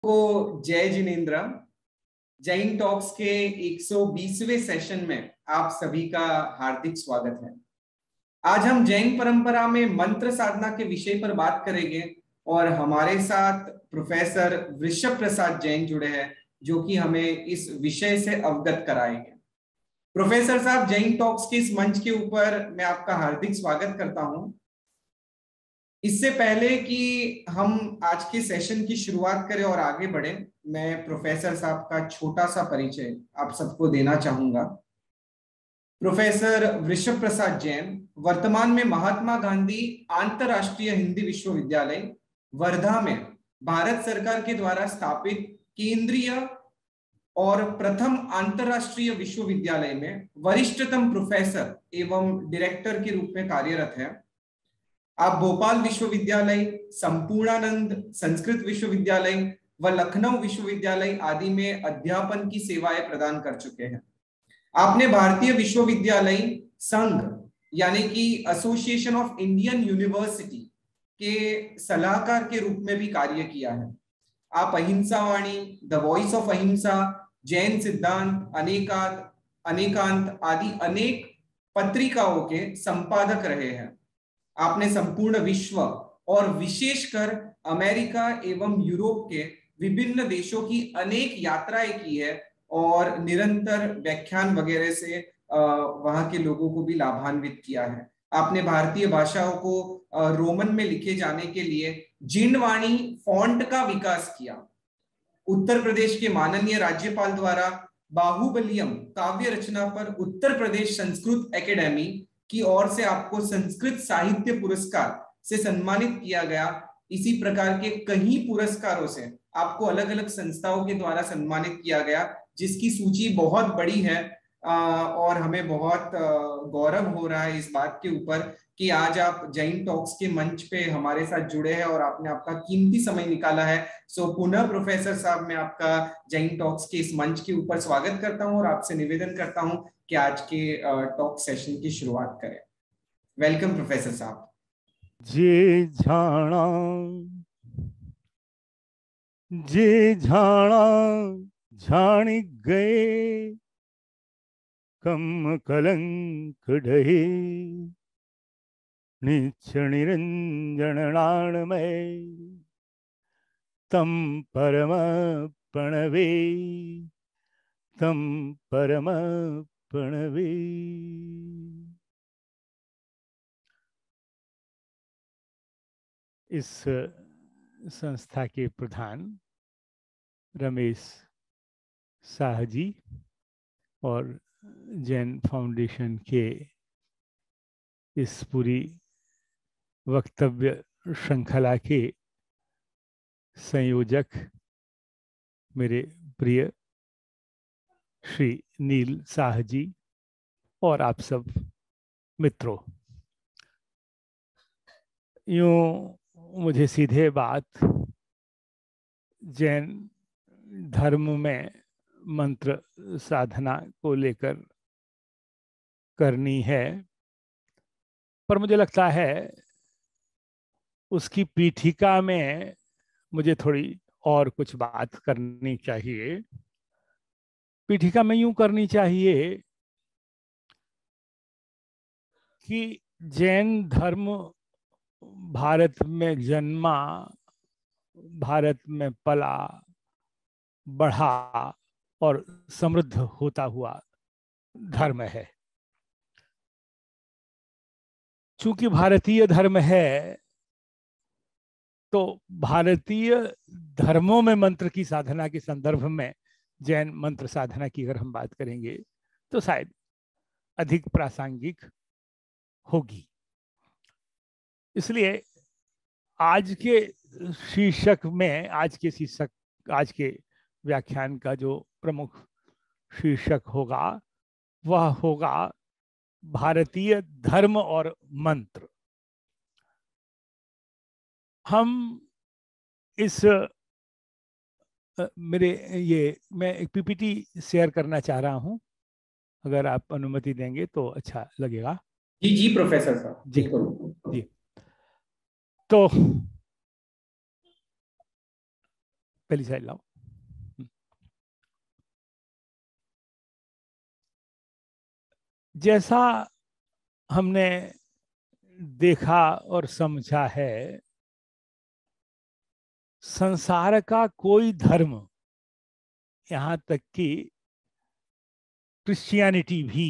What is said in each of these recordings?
को जय जिनेन्द्र। जैन टॉक्स के 120वें सेशन में आप सभी का हार्दिक स्वागत है। आज हम जैन परंपरा में मंत्र साधना के विषय पर बात करेंगे और हमारे साथ प्रोफेसर वृषभ प्रसाद जैन जुड़े हैं जो कि हमें इस विषय से अवगत कराएंगे। प्रोफेसर साहब, जैन टॉक्स के इस मंच के ऊपर मैं आपका हार्दिक स्वागत करता हूं। इससे पहले कि हम आज के सेशन की शुरुआत करें और आगे बढ़े, मैं प्रोफेसर साहब का छोटा सा परिचय आप सबको देना चाहूंगा। प्रोफेसर वृषभ प्रसाद जैन वर्तमान में महात्मा गांधी अंतरराष्ट्रीय हिंदी विश्वविद्यालय वर्धा में भारत सरकार के द्वारा स्थापित केंद्रीय और प्रथम अंतरराष्ट्रीय विश्वविद्यालय में वरिष्ठतम प्रोफेसर एवं डायरेक्टर के रूप में कार्यरत है। आप भोपाल विश्वविद्यालय, संपूर्णानंद संस्कृत विश्वविद्यालय व लखनऊ विश्वविद्यालय आदि में अध्यापन की सेवाएं प्रदान कर चुके हैं। आपने भारतीय विश्वविद्यालय संघ यानी कि एसोसिएशन ऑफ इंडियन यूनिवर्सिटी के सलाहकार के रूप में भी कार्य किया है। आप अहिंसा वाणी, द वॉइस ऑफ अहिंसा, जैन सिद्धांत, अनेकांत आदि अनेक पत्रिकाओं के संपादक रहे हैं। आपने संपूर्ण विश्व और विशेषकर अमेरिका एवं यूरोप के विभिन्न देशों की अनेक यात्राएं की है और निरंतर व्याख्यान वगैरह से वहां के लोगों को भी लाभान्वित किया है। आपने भारतीय भाषाओं को रोमन में लिखे जाने के लिए जिनवाणी फॉन्ट का विकास किया। उत्तर प्रदेश के माननीय राज्यपाल द्वारा बाहुबलियम काव्य रचना पर उत्तर प्रदेश संस्कृत एकेडमी की ओर से आपको संस्कृत साहित्य पुरस्कार से सम्मानित किया गया। इसी प्रकार के कई पुरस्कारों से आपको अलग अलग संस्थाओं के द्वारा सम्मानित किया गया, जिसकी सूची बहुत बड़ी है और हमें बहुत गौरव हो रहा है इस बात के ऊपर कि आज आप जैन टॉक्स के मंच पे हमारे साथ जुड़े हैं और आपने आपका कीमती समय निकाला है। सो पुनः प्रोफेसर साहब, मैं आपका जैन टॉक्स के इस मंच के ऊपर स्वागत करता हूं और आपसे निवेदन करता हूं कि आज के टॉक सेशन की शुरुआत करें। वेलकम प्रोफेसर साहब। जे झाणा झाणी गए कम कलंक ढहे नीच निरंजन नाणमय तम परम प्रणवे इस संस्था के प्रधान रमेश शाह जी और जैन फाउंडेशन के इस पूरी वक्तव्य श्रृंखला के संयोजक मेरे प्रिय श्री नील शाह जी और आप सब मित्रों, यूं मुझे सीधे बात जैन धर्म में मंत्र साधना को लेकर करनी है, पर मुझे लगता है उसकी पीठिका में मुझे थोड़ी और कुछ बात करनी चाहिए। पीठिका में यूं करनी चाहिए कि जैन धर्म भारत में जन्मा, भारत में पला बढ़ा और समृद्ध होता हुआ धर्म है। चूंकि भारतीय धर्म है तो भारतीय धर्मों में मंत्र की साधना के संदर्भ में जैन मंत्र साधना की अगर हम बात करेंगे तो शायद अधिक प्रासंगिक होगी। इसलिए आज के शीर्षक में आज के व्याख्यान का जो प्रमुख शीर्षक होगा वह होगा भारतीय धर्म और मंत्र। हम इस मैं एक पीपीटी शेयर करना चाह रहा हूं, अगर आप अनुमति देंगे तो अच्छा लगेगा। जी जी प्रोफेसर साहब, जी जी। तो पहली साइड लाओ। जैसा हमने देखा और समझा है, संसार का कोई धर्म, यहां तक कि क्रिश्चियनिटी भी,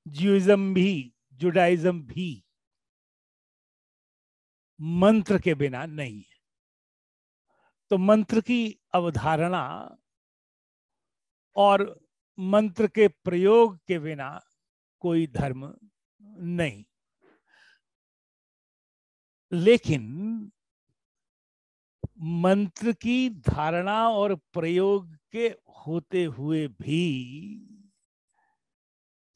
ज्यूइज्म भी, जुडाइज्म भी मंत्र के बिना नहीं है। तो मंत्र की अवधारणा और मंत्र के प्रयोग के बिना कोई धर्म नहीं। लेकिन मंत्र की धारणा और प्रयोग के होते हुए भी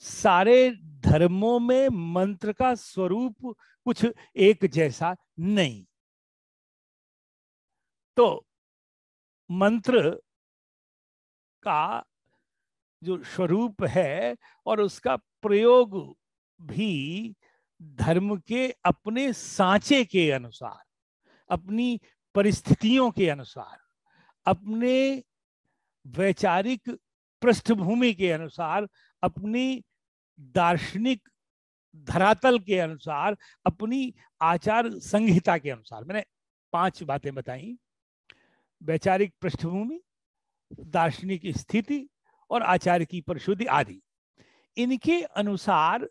सारे धर्मों में मंत्र का स्वरूप कुछ एक जैसा नहीं। तो मंत्र का जो स्वरूप है और उसका प्रयोग भी धर्म के अपने सांचे के अनुसार, अपनी परिस्थितियों के अनुसार, अपने वैचारिक पृष्ठभूमि के अनुसार, अपनी दार्शनिक धरातल के अनुसार, अपनी आचार संहिता के अनुसार, मैंने 5 बातें बताई: वैचारिक पृष्ठभूमि, दार्शनिक स्थिति और आचार की परिशुद्धि आदि। इनके अनुसार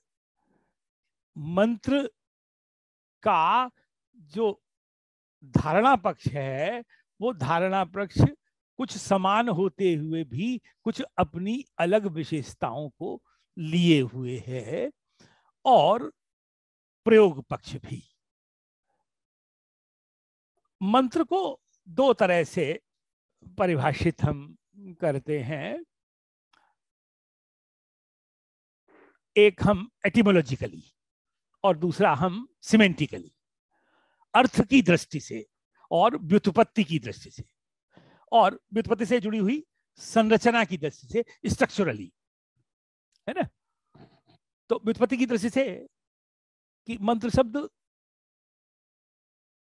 मंत्र का जो धारणा पक्ष है, वो धारणा पक्ष कुछ समान होते हुए भी कुछ अपनी अलग विशेषताओं को लिए हुए है, और प्रयोग पक्ष भी। मंत्र को 2 तरह से परिभाषित हम करते हैं। एक हम एटिमोलॉजिकली और दूसरा हम सिमेंटिकली, अर्थ की दृष्टि से और व्युत्पत्ति की दृष्टि से, और व्युत्पत्ति से जुड़ी हुई संरचना की दृष्टि से, स्ट्रक्चरली, है ना। तो व्युत्पत्ति की दृष्टि से कि मंत्र शब्द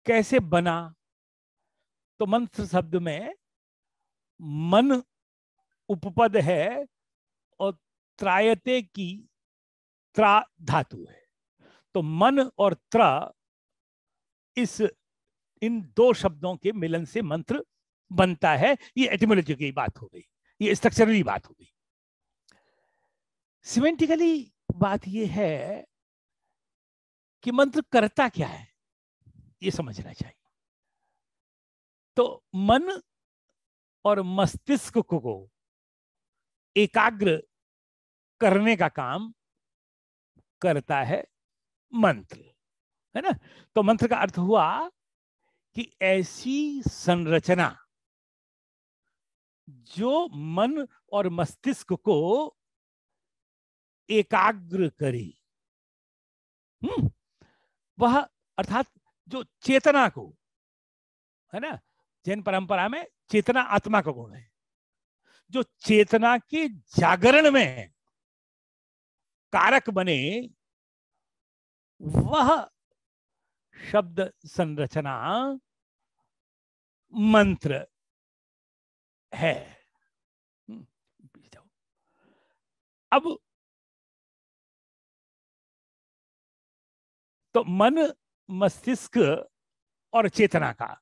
कैसे बना, तो मंत्र शब्द में मन उपपद है और त्रायते की त्रा धातु है। तो मन और त्र, इन 2 शब्दों के मिलन से मंत्र बनता है। ये एटिमोलॉजी की बात हो गई, ये स्ट्रक्चरली बात हो गई। सिमेंटिकली बात ये है कि मंत्र करता क्या है, ये समझना चाहिए। तो मन और मस्तिष्क को एकाग्र करने का काम करता है मंत्र, है ना। तो मंत्र का अर्थ हुआ कि ऐसी संरचना जो मन और मस्तिष्क को एकाग्र करे, वह अर्थात जो चेतना को, है ना, जैन परंपरा में चेतना आत्मा का गुण है, जो चेतना के जागरण में कारक बने, वह शब्द संरचना मंत्र है। अब तो मन, मस्तिष्क और चेतना का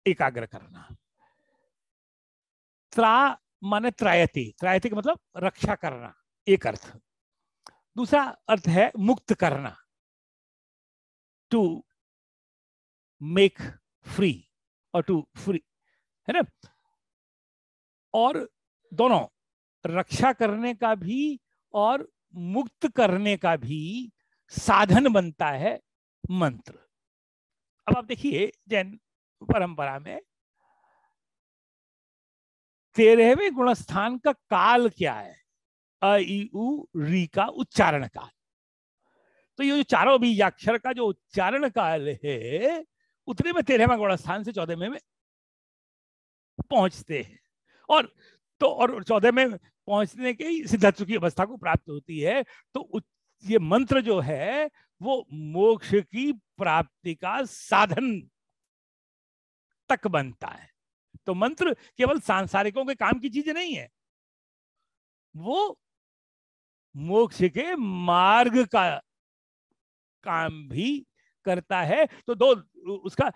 एकाग्र करना। त्रा माने त्रायते, त्रायते का मतलब रक्षा करना, एक अर्थ। दूसरा अर्थ है मुक्त करना, टू मेक फ्री और टू फ्री, है ना। और दोनों, रक्षा करने का भी और मुक्त करने का भी साधन बनता है मंत्र। अब आप देखिए जैन परंपरा में 13वें गुणस्थान का काल क्या है? अ ई उ री का उच्चारण काल। तो ये जो चारों बीजाक्षर का जो उच्चारण काल है, उतने में 13वां गुणस्थान से 14वें में पहुंचते हैं, और 14 में पहुंचने के सिद्धत्व की अवस्था को प्राप्त होती है। तो ये मंत्र जो है वो मोक्ष की प्राप्ति का साधन तक बनता है। तो मंत्र केवल सांसारिकों के काम की चीज नहीं है, वो मोक्ष के मार्ग का काम भी करता है। तो दो, उसका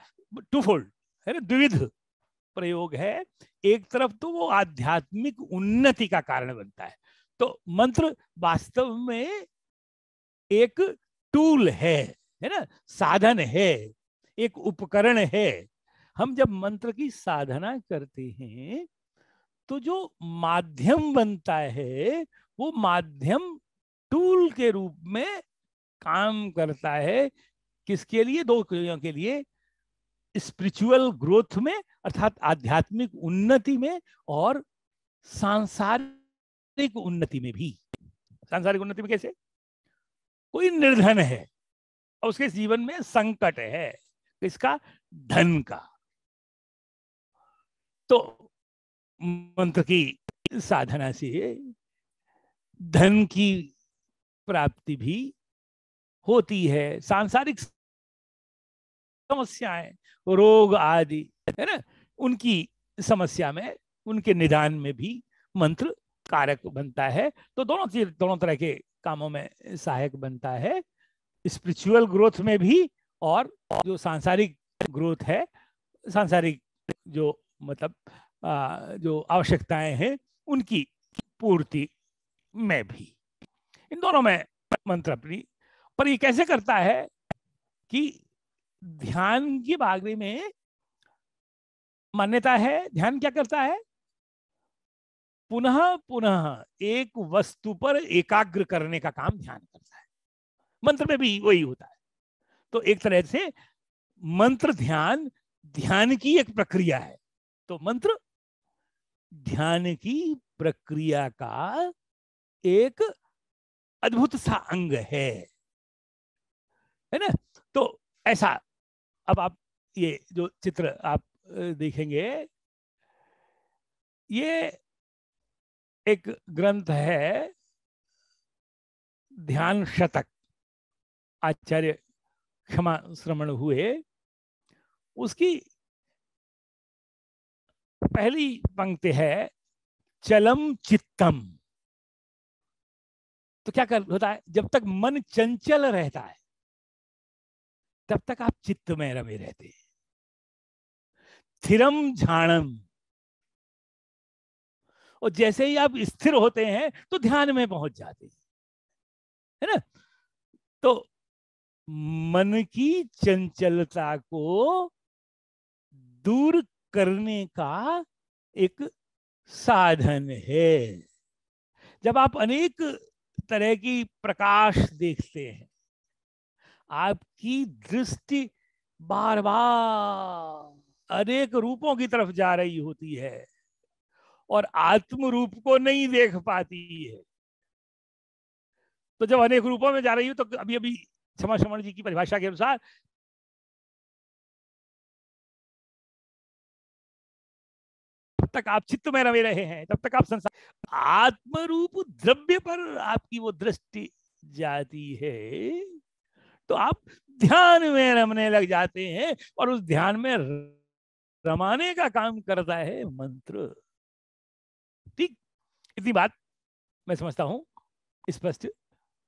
टू फोल्ड है ना, द्विविध प्रयोग है। एक तरफ तो वो आध्यात्मिक उन्नति का कारण बनता है, तो मंत्र वास्तव में एक टूल है ना, साधन है, एक उपकरण है। हम जब मंत्र की साधना करते हैं तो जो माध्यम बनता है वो माध्यम टूल के रूप में काम करता है। किसके लिए? दो के लिए, स्पिरिचुअल ग्रोथ में अर्थात आध्यात्मिक उन्नति में, और सांसारिक उन्नति में भी। सांसारिक उन्नति में कैसे? कोई निर्धन है और उसके जीवन में संकट है, किसका? धन का। तो मंत्र की साधना से धन की प्राप्ति भी होती है। सांसारिक समस्याएं, रोग आदि है ना, उनकी समस्या में, उनके निदान में भी मंत्र कारक बनता है। तो दोनों चीज, दोनों तरह के कामों में सहायक बनता है, स्पिरिचुअल ग्रोथ में भी, और जो सांसारिक ग्रोथ है, सांसारिक जो मतलब जो आवश्यकताएं हैं उनकी पूर्ति में भी। इन दोनों में मंत्र अपनी, पर ये कैसे करता है कि ध्यान के बारे में मान्यता है। ध्यान क्या करता है? पुनः पुनः एक वस्तु पर एकाग्र करने का काम ध्यान करता है। मंत्र में भी वही होता है। तो एक तरह से मंत्र ध्यान, ध्यान की एक प्रक्रिया है। तो मंत्र ध्यान की प्रक्रिया का एक अद्भुत सा अंग है ना। तो ऐसा, अब आप ये जो चित्र आप देखेंगे, ये एक ग्रंथ है ध्यान शतक, आचार्य क्षमा श्रमण हुए। उसकी पहली पंक्ति है चलम चित्तम। तो क्या कर होता है? जब तक मन चंचल रहता है तब तक आप चित्त में रमे रहते हैं। स्थिरम झाणम, और जैसे ही आप स्थिर होते हैं तो ध्यान में पहुंच जाते हैं, है ना। तो मन की चंचलता को दूर करने का एक साधन है। जब आप अनेक तरह की प्रकाश देखते हैं, आपकी दृष्टि बार बार अनेक रूपों की तरफ जा रही होती है और आत्म रूप को नहीं देख पाती है। तो जब अनेक रूपों में जा रही हो, तो अभी अभी क्षमा श्रमण जी की परिभाषा के अनुसार तब तक आप चित्त में रमे रहे हैं, तब तक आप संसार, आत्म रूप द्रव्य पर आपकी वो दृष्टि जाती है तो आप ध्यान में रमने लग जाते हैं, और उस ध्यान में रमाने का काम करता है मंत्र। ठीक, इतनी बात मैं समझता हूं स्पष्ट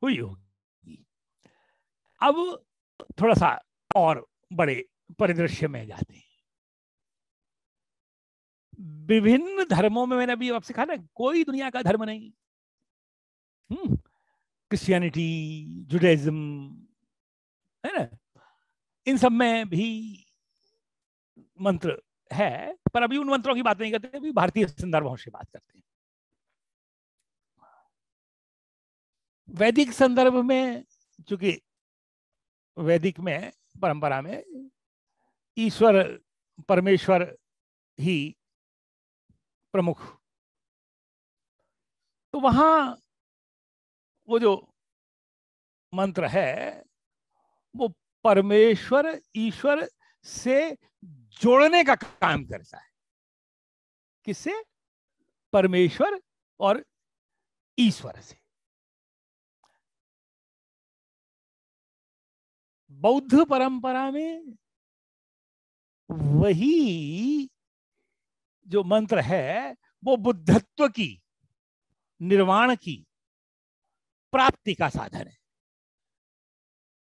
हुई होगी। अब थोड़ा सा और बड़े परिदृश्य में जाते हैं। विभिन्न धर्मों में, मैंने अभी आपसे कहा ना, कोई दुनिया का धर्म नहीं, क्रिश्चियनिटी, जुडाइज्म, है ना, इन सब में भी मंत्र है। पर अभी उन मंत्रों की बात नहीं करते, अभी भारतीय संदर्भों से बात करते हैं। वैदिक संदर्भ में, चूंकि वैदिक में परंपरा में ईश्वर परमेश्वर ही प्रमुख, तो वहां वो जो मंत्र है वो परमेश्वर ईश्वर से जोड़ने का काम करता है। किससे? परमेश्वर और ईश्वर से। बौद्ध परंपरा में वही जो मंत्र है वो बुद्धत्व की, निर्वाण की प्राप्ति का साधन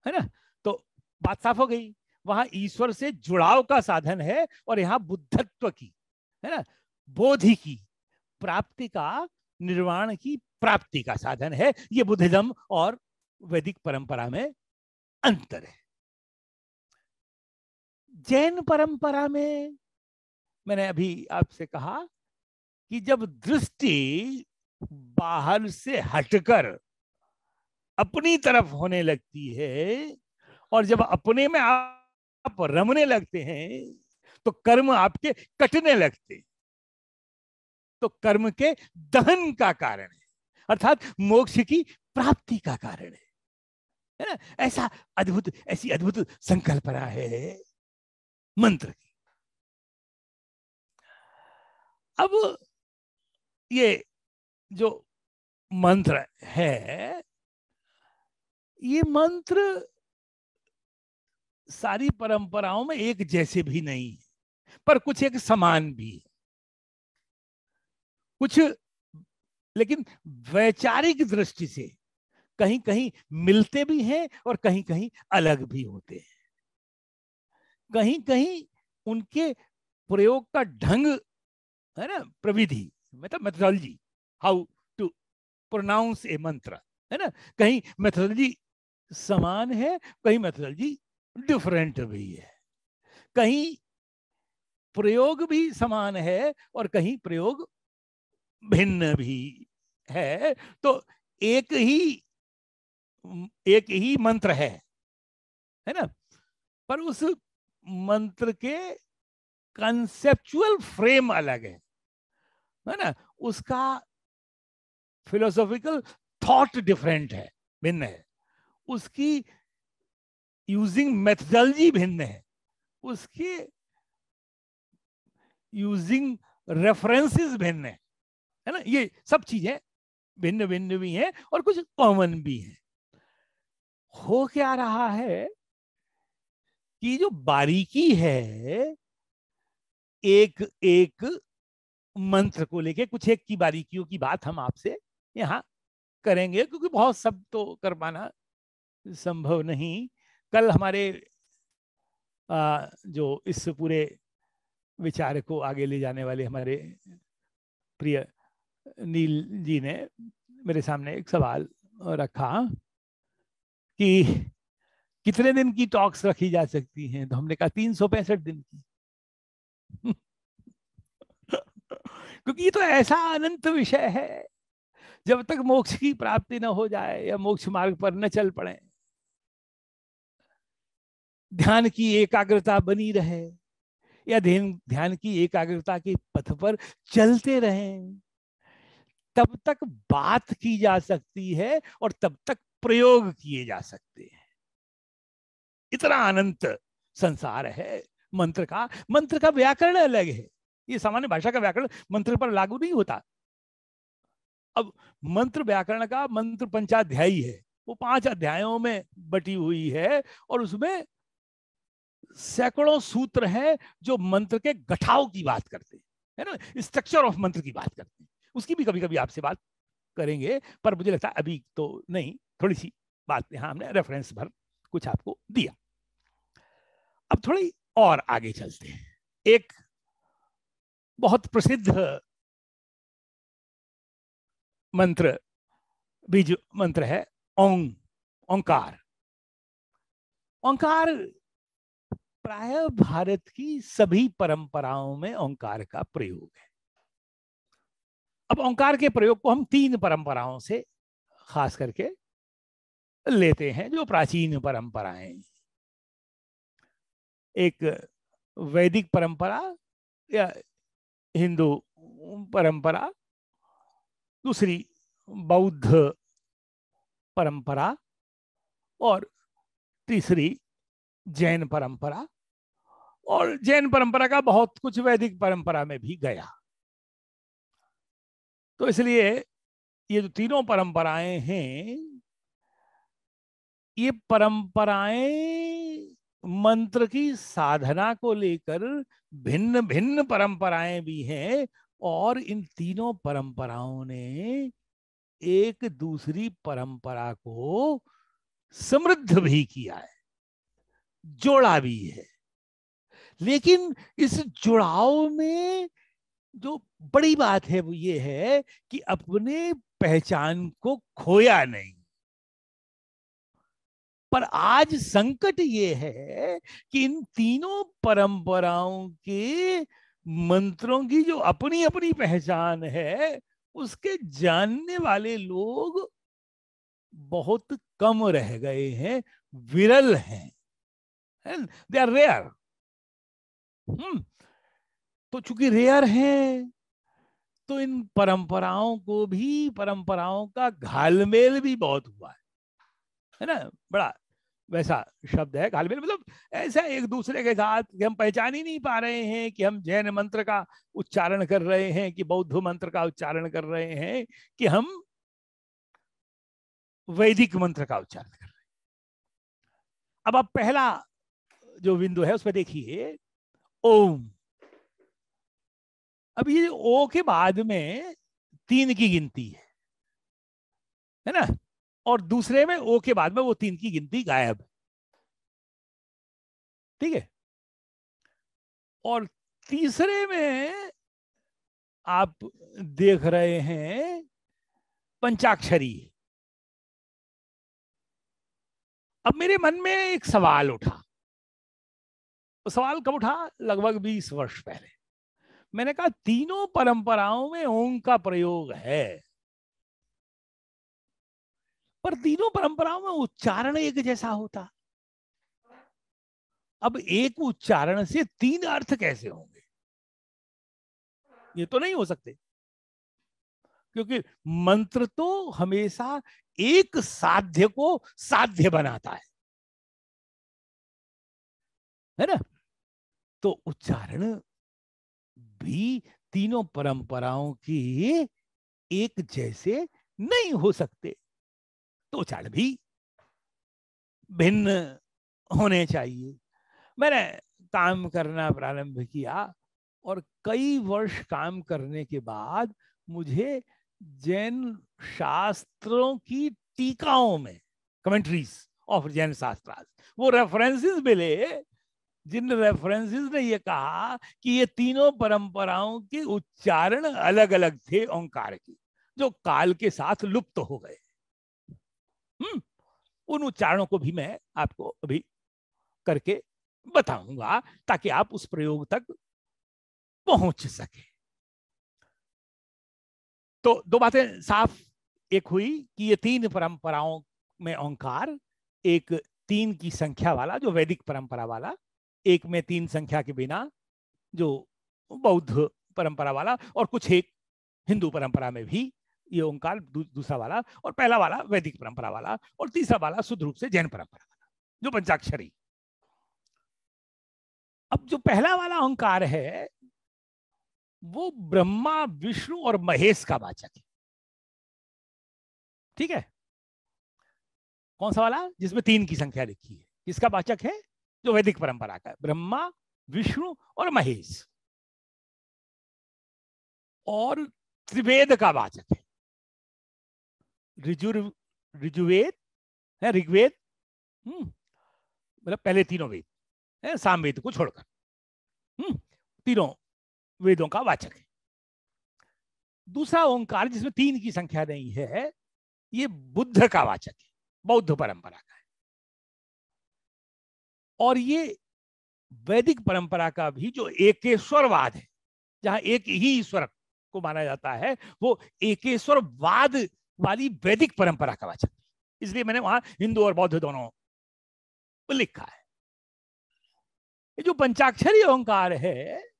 है ना। तो बात साफ हो गई, वहां ईश्वर से जुड़ाव का साधन है और यहां बुद्धत्व की, है ना, बोधि की प्राप्ति का, निर्वाण की प्राप्ति का साधन है। ये बुद्धिज्म और वैदिक परंपरा में अंतर है। जैन परंपरा में मैंने अभी आपसे कहा कि जब दृष्टि बाहर से हटकर अपनी तरफ होने लगती है और जब अपने में आप रमने लगते हैं तो कर्म आपके कटने लगते, तो कर्म के दहन का कारण है, अर्थात मोक्ष की प्राप्ति का कारण है ना। ऐसा अद्भुत, ऐसी अद्भुत संकल्पना है मंत्र की। अब ये जो मंत्र है, ये मंत्र सारी परंपराओं में एक जैसे भी नहीं है, पर कुछ एक समान भी है, कुछ लेकिन वैचारिक दृष्टि से कहीं कहीं मिलते भी हैं और कहीं कहीं अलग भी होते हैं। कहीं कहीं उनके प्रयोग का ढंग है ना, प्रविधि मतलब मेथोडोलॉजी, हाउ टू प्रोनाउंस ए मंत्र, है ना, कहीं मेथोडोलॉजी समान है, कहीं मेथोडोलॉजी डिफरेंट भी है, कहीं प्रयोग भी समान है और कहीं प्रयोग भिन्न भी है। तो एक ही मंत्र है ना, पर उस मंत्र के कंसेप्चुअल फ्रेम अलग है ना, उसका फिलोसॉफिकल थॉट डिफरेंट है, भिन्न है, उसकी यूजिंग मेथोडोलॉजी भिन्न है, उसके यूजिंग रेफरेंसेस भिन्न है ना। ये सब चीजें भिन्न भिन्न भी हैं और कुछ कॉमन भी हैं। हो क्या रहा है कि जो बारीकी है एक एक मंत्र को लेके, कुछ एक की बारीकियों की बात हम आपसे यहां करेंगे, क्योंकि बहुत सब तो कर पाना संभव नहीं। कल हमारे जो इस पूरे विचार को आगे ले जाने वाले हमारे प्रिय नील जी ने मेरे सामने एक सवाल रखा कि कितने दिन की टॉक्स रखी जा सकती हैं, तो हमने कहा 365 दिन की क्योंकि ये तो ऐसा अनंत विषय है, जब तक मोक्ष की प्राप्ति न हो जाए या मोक्ष मार्ग पर न चल पड़े, ध्यान की एकाग्रता बनी रहे या ध्यान की एकाग्रता के पथ पर चलते रहें, तब तक बात की जा सकती है और तब तक प्रयोग किए जा सकते हैं। इतना अनंत संसार है मंत्र का। मंत्र का व्याकरण अलग है, ये सामान्य भाषा का व्याकरण मंत्र पर लागू नहीं होता। अब मंत्र व्याकरण का मंत्र पंचाध्यायी है, वो 5 अध्यायों में बटी हुई है और उसमें सैकड़ों सूत्र हैं जो मंत्र के गठाव की बात करते हैं, है ना, स्ट्रक्चर ऑफ मंत्र की बात करते हैं। उसकी भी कभी कभी आपसे बात करेंगे, पर मुझे लगता है अभी तो नहीं, थोड़ी सी बात यहां हमने रेफरेंस भर कुछ आपको दिया। अब थोड़ी और आगे चलते हैं। एक बहुत प्रसिद्ध मंत्र, बीज मंत्र है ओंकार। ओंकार प्राय भारत की सभी परंपराओं में ओंकार का प्रयोग है। अब ओंकार के प्रयोग को हम 3 परंपराओं से खास करके लेते हैं, जो प्राचीन परंपराएं, एक वैदिक परंपरा या हिंदू परंपरा, दूसरी बौद्ध परंपरा और तीसरी जैन परंपरा। और जैन परंपरा का बहुत कुछ वैदिक परंपरा में भी गया। तो इसलिए ये जो तीनों परंपराएं हैं, ये परंपराएं मंत्र की साधना को लेकर भिन्न भिन्न परंपराएं भी हैं, और इन तीनों परंपराओं ने एक दूसरी परंपरा को समृद्ध भी किया है, जोड़ा भी है। लेकिन इस जुड़ाव में जो बड़ी बात है वो ये है कि अपने पहचान को खोया नहीं। पर आज संकट ये है कि इन तीनों परंपराओं के मंत्रों की जो अपनी अपनी पहचान है, उसके जानने वाले लोग बहुत कम रह गए हैं, विरल हैं, दे आर रेयर। तो चूंकि रेयर हैं, तो इन परंपराओं को भी, परंपराओं का घालमेल भी बहुत हुआ है ना। बड़ा वैसा शब्द है घालमेल, मतलब ऐसा एक दूसरे के साथ कि हम पहचान ही नहीं पा रहे हैं कि हम जैन मंत्र का उच्चारण कर रहे हैं कि बौद्ध मंत्र का उच्चारण कर रहे हैं कि हम वैदिक मंत्र का उच्चारण कर रहे हैं। अब आप पहला जो बिंदु है उस पर देखिए, ओम। अब ये ओ के बाद में 3 की गिनती है ना, और दूसरे में ओ के बाद में वो 3 की गिनती गायब है, ठीक है। और तीसरे में आप देख रहे हैं पंचाक्षरी। अब मेरे मन में एक सवाल उठा। वो सवाल कब उठा? लगभग 20 वर्ष पहले। मैंने कहा तीनों परंपराओं में ओम का प्रयोग है, पर तीनों परंपराओं में उच्चारण एक जैसा होता। अब एक उच्चारण से 3 अर्थ कैसे होंगे? ये तो नहीं हो सकते, क्योंकि मंत्र तो हमेशा एक साध्य को साध्य बनाता है ना। तो उच्चारण भी तीनों परंपराओं की एक जैसे नहीं हो सकते, तो उच्चारण भी भिन्न होने चाहिए। मैंने काम करना प्रारंभ किया, और कई वर्ष काम करने के बाद मुझे जैन शास्त्रों की टीकाओं में, कमेंट्रीज ऑफ जैन शास्त्रास, वो रेफरेंसेस मिले, जिन रेफरेंसेस ने ये कहा कि ये तीनों परंपराओं के उच्चारण अलग अलग थे ओंकार की, जो काल के साथ लुप्त हो गए। उन उच्चारणों को भी मैं आपको अभी करके बताऊंगा, ताकि आप उस प्रयोग तक पहुंच सके। तो 2 बातें साफ एक हुई कि ये 3 परंपराओं में ओंकार, एक 3 की संख्या वाला जो वैदिक परंपरा वाला, एक में 3 संख्या के बिना जो बौद्ध परंपरा वाला, और कुछ एक हिंदू परंपरा में भी ये ओंकार दूसरा वाला, और पहला वाला वैदिक परंपरा वाला, और तीसरा वाला शुद्ध रूप से जैन परंपरा वाला जो पंचाक्षरी। अब जो पहला वाला ओंकार है वो ब्रह्मा, विष्णु और महेश का वाचक है, ठीक है। कौन सा वाला? जिसमें 3 की संख्या लिखी है, किसका वाचक है? जो वैदिक परंपरा का है, ब्रह्मा, विष्णु और महेश। और त्रिवेद का वाचक है, ऋजुवेद है, ऋग्वेद, मतलब पहले तीनों वेद है, सामवेद को छोड़कर तीनों वेदों का वाचक है। दूसरा ओंकार जिसमें 3 की संख्या नहीं है, ये बुद्ध का वाचक है, बौद्ध परंपरा का है। और ये वैदिक परंपरा का भी जो एकेश्वरवाद है, जहां एक ही ईश्वर को माना जाता है, वो एकेश्वरवाद वाली वैदिक परंपरा का वाचक है। इसलिए मैंने वहां हिंदू और बौद्ध दोनों लिखा है। ये जो पंचाक्षरी ओंकार है,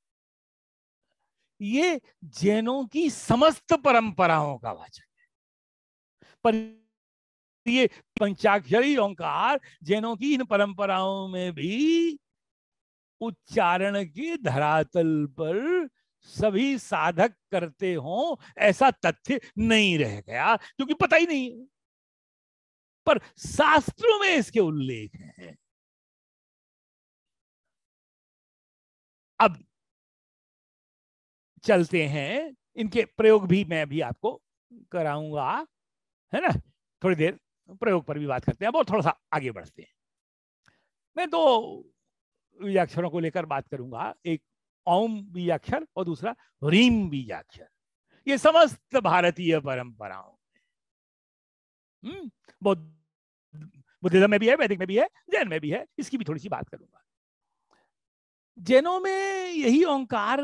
ये जैनों की समस्त परंपराओं का वाचक है। पर ये पंचाक्षरी ओंकार जैनों की इन परंपराओं में भी उच्चारण के धरातल पर सभी साधक करते हों ऐसा तथ्य नहीं रह गया, क्योंकि पता ही नहीं है। पर शास्त्रों में इसके उल्लेख हैं। अब चलते हैं, इनके प्रयोग भी मैं भी आपको कराऊंगा, है ना। थोड़ी देर प्रयोग पर भी बात करते हैं, अब और थोड़ा सा आगे बढ़ते हैं। मैं दो बीजाक्षरों को लेकर बात करूंगा, एक ओम बीजाक्षर और दूसरा ह्रीम बीजाक्षर। ये समस्त भारतीय परंपराओं बौद्ध बुद्धिज्म में भी है, वैदिक में भी है, जैन में भी है, इसकी भी थोड़ी सी बात करूंगा। जैनों में यही ओंकार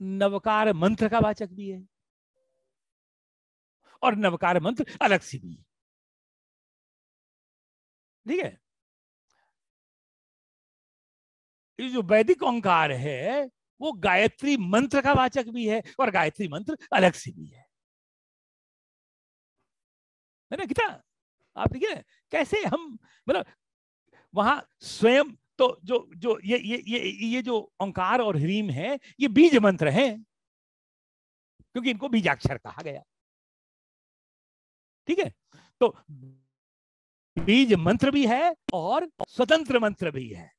नवकार मंत्र का वाचक भी है और नवकार मंत्र अलग से भी है, ठीक है। ये जो वैदिक ओंकार है वो गायत्री मंत्र का वाचक भी है और गायत्री मंत्र अलग से भी है ना। कितना आप देखिए कैसे हम, मतलब वहां स्वयं तो जो जो ये जो ओंकार और ह्रीम है ये बीज मंत्र हैं, क्योंकि इनको बीजाक्षर कहा गया, ठीक है। तो बीज मंत्र भी है और स्वतंत्र मंत्र भी है,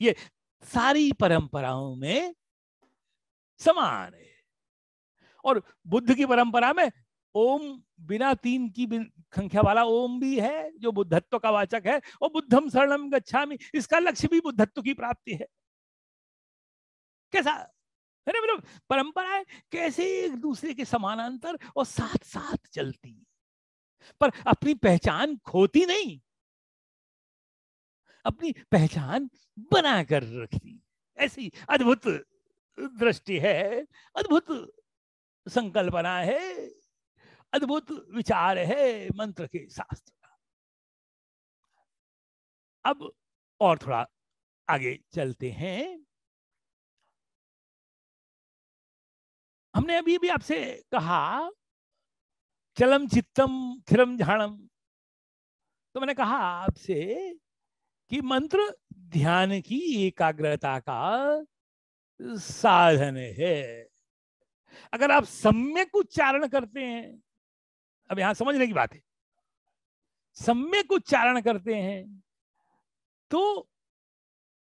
ये सारी परंपराओं में समान है। और बुद्ध की परंपरा में ओम बिना तीन की संख्या वाला ओम भी है जो बुद्धत्व का वाचक है, और बुद्धम शरणम गच्छामि इसका लक्ष्य भी बुद्धत्व की प्राप्ति है। कैसा है ना, मतलब परंपराएं कैसे एक दूसरे के समानांतर और साथ साथ चलती, पर अपनी पहचान खोती नहीं, अपनी पहचान बनाकर रखती। ऐसी अद्भुत दृष्टि है, अद्भुत संकल्पना है, अद्भुत विचार है मंत्र के शास्त्र का। अब और थोड़ा आगे चलते हैं। हमने अभी भी आपसे कहा चलम चित्तम थिरम झाणम, तो मैंने कहा आपसे कि मंत्र ध्यान की एकाग्रता का साधन है। अगर आप सम्यक उच्चारण करते हैं, अब यहां समझने की बात है, सम्यक उच्चारण करते हैं तो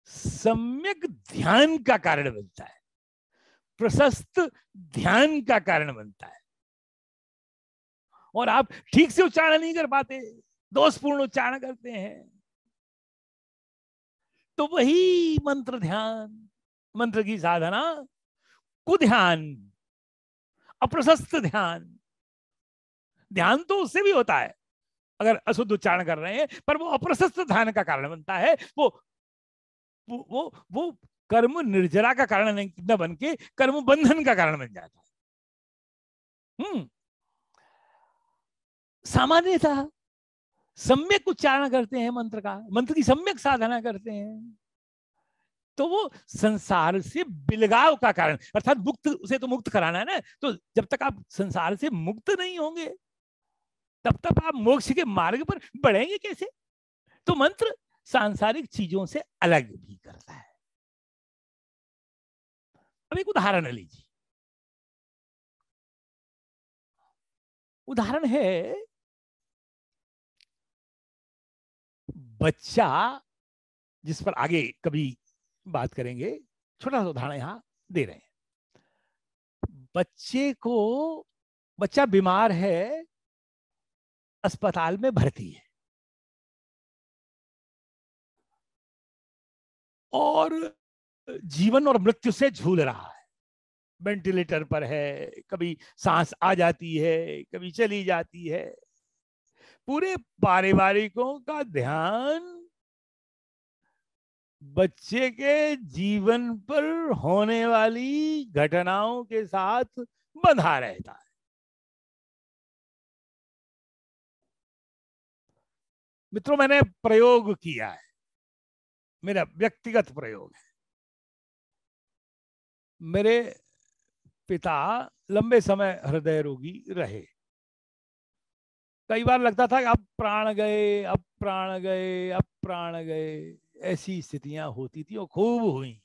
सम्यक ध्यान का कारण बनता है, प्रशस्त ध्यान का कारण बनता है। और आप ठीक से उच्चारण नहीं कर पाते, दोषपूर्ण उच्चारण करते हैं, तो वही मंत्र ध्यान, मंत्र की साधना, कुध्यान, अप्रशस्त ध्यान, ध्यान तो उससे भी होता है अगर अशुद्ध उच्चारण कर रहे हैं, पर वो अप्रशस्त ध्यान का कारण बनता है। वो कर्म निर्जरा का कारण न बन के कर्म बंधन का कारण बन जाता है। सामान्यतः सम्यक उच्चारण करते हैं मंत्र का, मंत्र की सम्यक साधना करते हैं, तो वो संसार से बिलगाव का कारण, अर्थात मुक्त, उसे तो मुक्त कराना है ना। तो जब तक आप संसार से मुक्त नहीं होंगे तब तक आप मोक्ष के मार्ग पर बढ़ेंगे कैसे। तो मंत्र सांसारिक चीजों से अलग भी करता है। अब एक उदाहरण लीजिए, उदाहरण है बच्चा, जिस पर आगे कभी बात करेंगे, छोटा सा उदाहरण यहां दे रहे हैं। बच्चा बीमार है, अस्पताल में भर्ती है और जीवन और मृत्यु से झूल रहा है, वेंटिलेटर पर है, कभी सांस आ जाती है, कभी चली जाती है। पूरे पारिवारिकों का ध्यान बच्चे के जीवन पर होने वाली घटनाओं के साथ बंधा रहता है। मित्रों, मैंने प्रयोग किया है, मेरा व्यक्तिगत प्रयोग है। मेरे पिता लंबे समय हृदय रोगी रहे, कई बार लगता था कि अब प्राण गए, अब प्राण गए, अब प्राण गए, ऐसी स्थितियां होती थी और खूब हुई।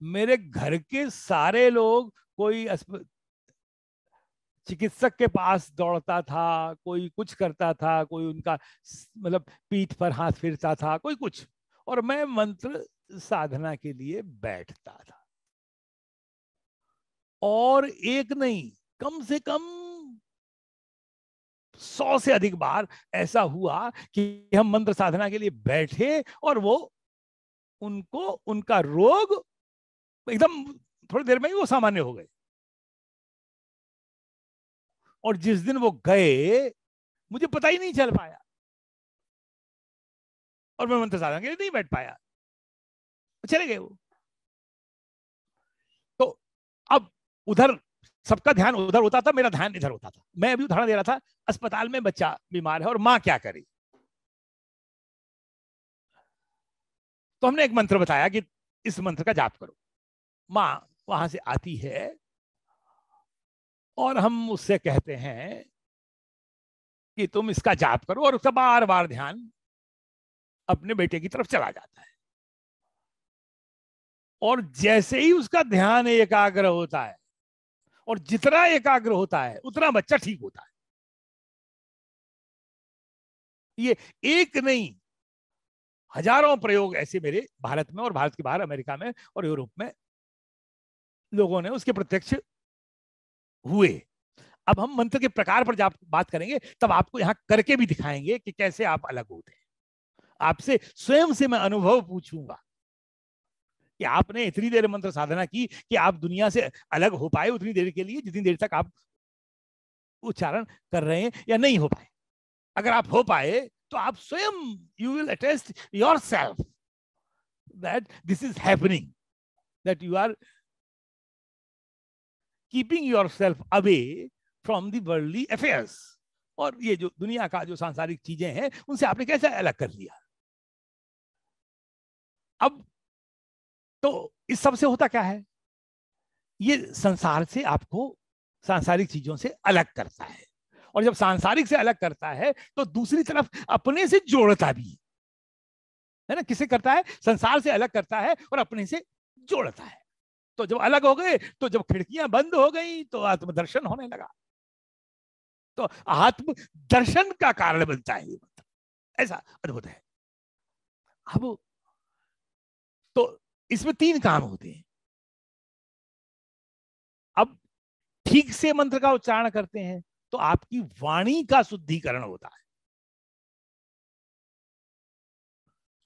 मेरे घर के सारे लोग, कोई चिकित्सक के पास दौड़ता था, कोई कुछ करता था, कोई उनका मतलब पीठ पर हाथ फेरता था, कोई कुछ, और मैं मंत्र साधना के लिए बैठता था। और एक नहीं, कम से कम 100 से अधिक बार ऐसा हुआ कि हम मंत्र साधना के लिए बैठे और वो उनको उनका रोग एकदम थोड़ी देर में ही वो सामान्य हो गए। और जिस दिन वो गए मुझे पता ही नहीं चल पाया और मैं मंत्र साधना के लिए नहीं बैठ पाया, चले गए वो। तो अब उधर सबका ध्यान उधर होता था, मेरा ध्यान इधर होता था। मैं अभी उदाहरण दे रहा था, अस्पताल में बच्चा बीमार है और मां क्या करे। तो हमने एक मंत्र बताया कि इस मंत्र का जाप करो। मां वहां से आती है और हम उससे कहते हैं कि तुम इसका जाप करो, और उसका बार बार ध्यान अपने बेटे की तरफ चला जाता है। और जैसे ही उसका ध्यान एकाग्र होता है, और जितना एकाग्र होता है उतना बच्चा ठीक होता है। ये एक नहीं, हजारों प्रयोग ऐसे मेरे भारत में और भारत के बाहर अमेरिका में और यूरोप में लोगों ने उसके प्रत्यक्ष हुए। अब हम मंत्र के प्रकार पर जब बात करेंगे तब आपको यहां करके भी दिखाएंगे कि कैसे आप अलग होते हैं। आपसे स्वयं से मैं अनुभव पूछूंगा कि आपने इतनी देर मंत्र साधना की कि आप दुनिया से अलग हो पाए उतनी देर के लिए जितनी देर तक आप उच्चारण कर रहे हैं, या नहीं हो पाए। अगर आप हो पाए तो आप स्वयं you will attest yourself that this is happening, that you are keeping yourself away from the worldly affairs. और ये जो दुनिया का जो सांसारिक चीजें हैं उनसे आपने कैसे अलग कर लिया। अब तो इस सब से होता क्या है, ये संसार से आपको सांसारिक चीजों से अलग करता है। और जब सांसारिक से अलग करता है तो दूसरी तरफ अपने से जोड़ता भी है ना। किसे करता है, संसार से अलग करता है और अपने से जोड़ता है। तो जब अलग हो गए, तो जब खिड़कियां बंद हो गई तो आत्मदर्शन होने लगा। तो आत्म दर्शन का कारण बनता है ये मंत्र, ऐसा अद्भुत है। अब तो इसमें 3 काम होते हैं। अब ठीक से मंत्र का उच्चारण करते हैं तो आपकी वाणी का शुद्धिकरण होता है।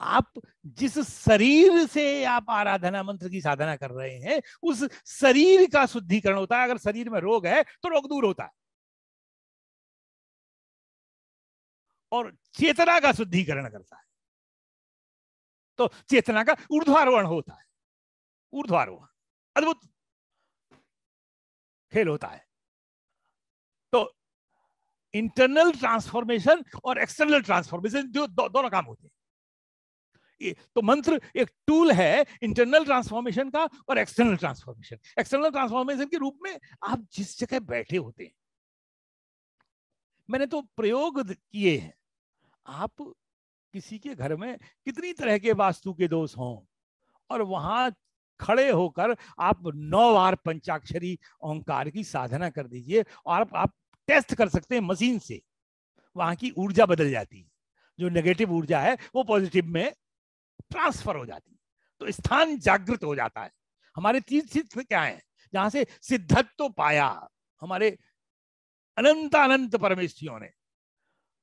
आप जिस शरीर से आप आराधना मंत्र की साधना कर रहे हैं उस शरीर का शुद्धिकरण होता है। अगर शरीर में रोग है तो रोग दूर होता है। और चेतना का शुद्धिकरण करता है तो चेतना का ऊर्ध्वारोहण होता है। ऊर्ध्वारोहण अद्भुत खेल होता है। तो इंटरनल ट्रांसफॉर्मेशन और एक्सटर्नल ट्रांसफॉर्मेशन जो दोनों काम होते हैं। तो मंत्र एक टूल है इंटरनल ट्रांसफॉर्मेशन का और एक्सटर्नल ट्रांसफॉर्मेशन। एक्सटर्नल ट्रांसफॉर्मेशन के रूप में आप जिस जगह बैठे होते हैं, मैंने तो प्रयोग किए हैं। आप किसी के घर में कितनी तरह के वास्तु के दोष हों और वहां खड़े होकर आप 9 बार पंचाक्षरी ओंकार की साधना कर दीजिए और आप टेस्ट कर सकते हैं मशीन से। वहां की ऊर्जा बदल जाती है, जो नेगेटिव ऊर्जा है वो पॉजिटिव में ट्रांसफर हो जाती है। तो स्थान जागृत हो जाता है। हमारे 3 सिद्ध क्या है जहां से सिद्धत्व तो पाया हमारे अनंत अनंत परमेश्वरियों ने,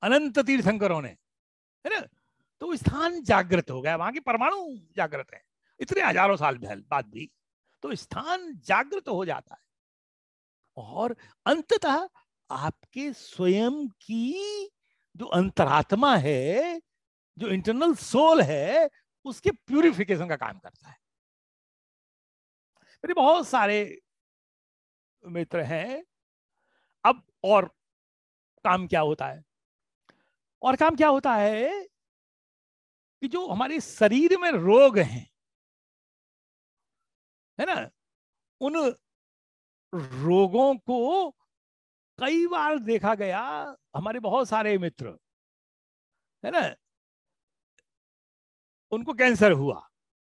अनंत तीर्थंकरों ने, है ना। तो स्थान जागृत हो गया, वहां के परमाणु जागृत है इतने हजारों साल बाद भी। तो स्थान जागृत हो जाता है और अंततः आपके स्वयं की जो अंतरात्मा है, जो इंटरनल सोल है, उसके प्यूरिफिकेशन का काम करता है। मेरे बहुत सारे मित्र हैं। अब और काम क्या होता है, और काम क्या होता है कि जो हमारे शरीर में रोग हैं, है ना, उन रोगों को कई बार देखा गया। हमारे बहुत सारे मित्र, है ना, उनको कैंसर हुआ।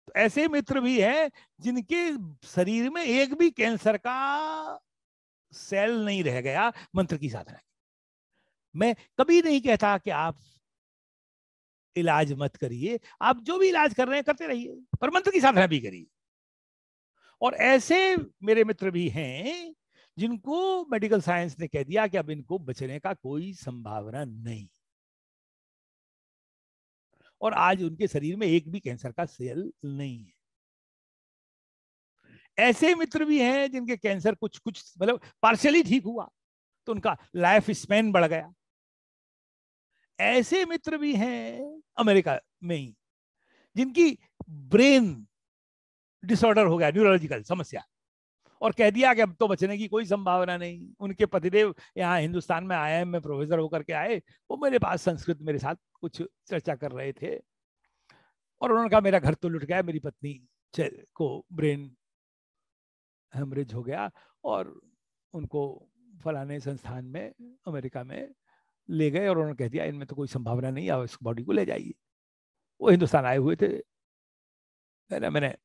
तो ऐसे मित्र भी हैं जिनके शरीर में एक भी कैंसर का सेल नहीं रह गया मंत्र की साधना। मैं कभी नहीं कहता कि आप इलाज मत करिए, आप जो भी इलाज कर रहे हैं करते रहिए, पर मंत्र की साधना भी करिए। और ऐसे मेरे मित्र भी हैं जिनको मेडिकल साइंस ने कह दिया कि अब इनको बचने का कोई संभावना नहीं, और आज उनके शरीर में एक भी कैंसर का सेल नहीं है। ऐसे मित्र भी हैं जिनके कैंसर कुछ कुछ मतलब पार्शियली ठीक हुआ तो उनका लाइफ स्पैन बढ़ गया। ऐसे मित्र भी हैं अमेरिका में ही जिनकी ब्रेन डिसऑर्डर हो गया, न्यूरोलॉजिकल समस्या, और कह दिया कि अब तो बचने की कोई संभावना नहीं। उनके पतिदेव यहाँ हिंदुस्तान में IIM में प्रोफेसर होकर के आए, वो मेरे पास संस्कृत मेरे साथ कुछ चर्चा कर रहे थे, और उन्होंने कहा मेरा घर तो लुट गया, मेरी पत्नी को ब्रेन हेमरेज हो गया, और उनको फलाने संस्थान में अमेरिका में ले गए, और उन्होंने कह दिया इनमें तो कोई संभावना नहीं, आप इस बॉडी को ले जाइए। वो हिंदुस्तान आए हुए थे, मैंने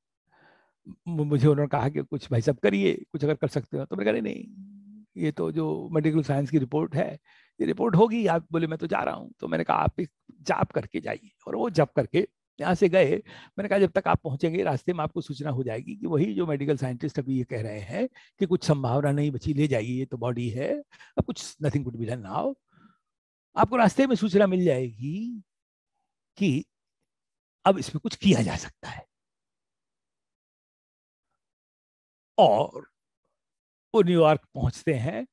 मुझे उन्होंने कहा कि कुछ भाई साहब करिए, कुछ अगर कर सकते हो। तो मैंने कहा नहीं, ये तो जो मेडिकल साइंस की रिपोर्ट है, ये रिपोर्ट होगी। आप बोले मैं तो जा रहा हूँ, तो मैंने कहा आप एक जाप करके जाइए, और वो जप करके यहाँ से गए। मैंने कहा जब तक आप पहुंचेंगे रास्ते में आपको सूचना हो जाएगी कि वही जो मेडिकल साइंटिस्ट अभी ये कह रहे हैं कि कुछ संभावना नहीं बची, ले जाइए, ये तो बॉडी है, अब कुछ nothing could be done now. आपको रास्ते में सूचना मिल जाएगी कि अब इसमें कुछ किया जा सकता है। और वो न्यूयॉर्क पहुंचते हैं,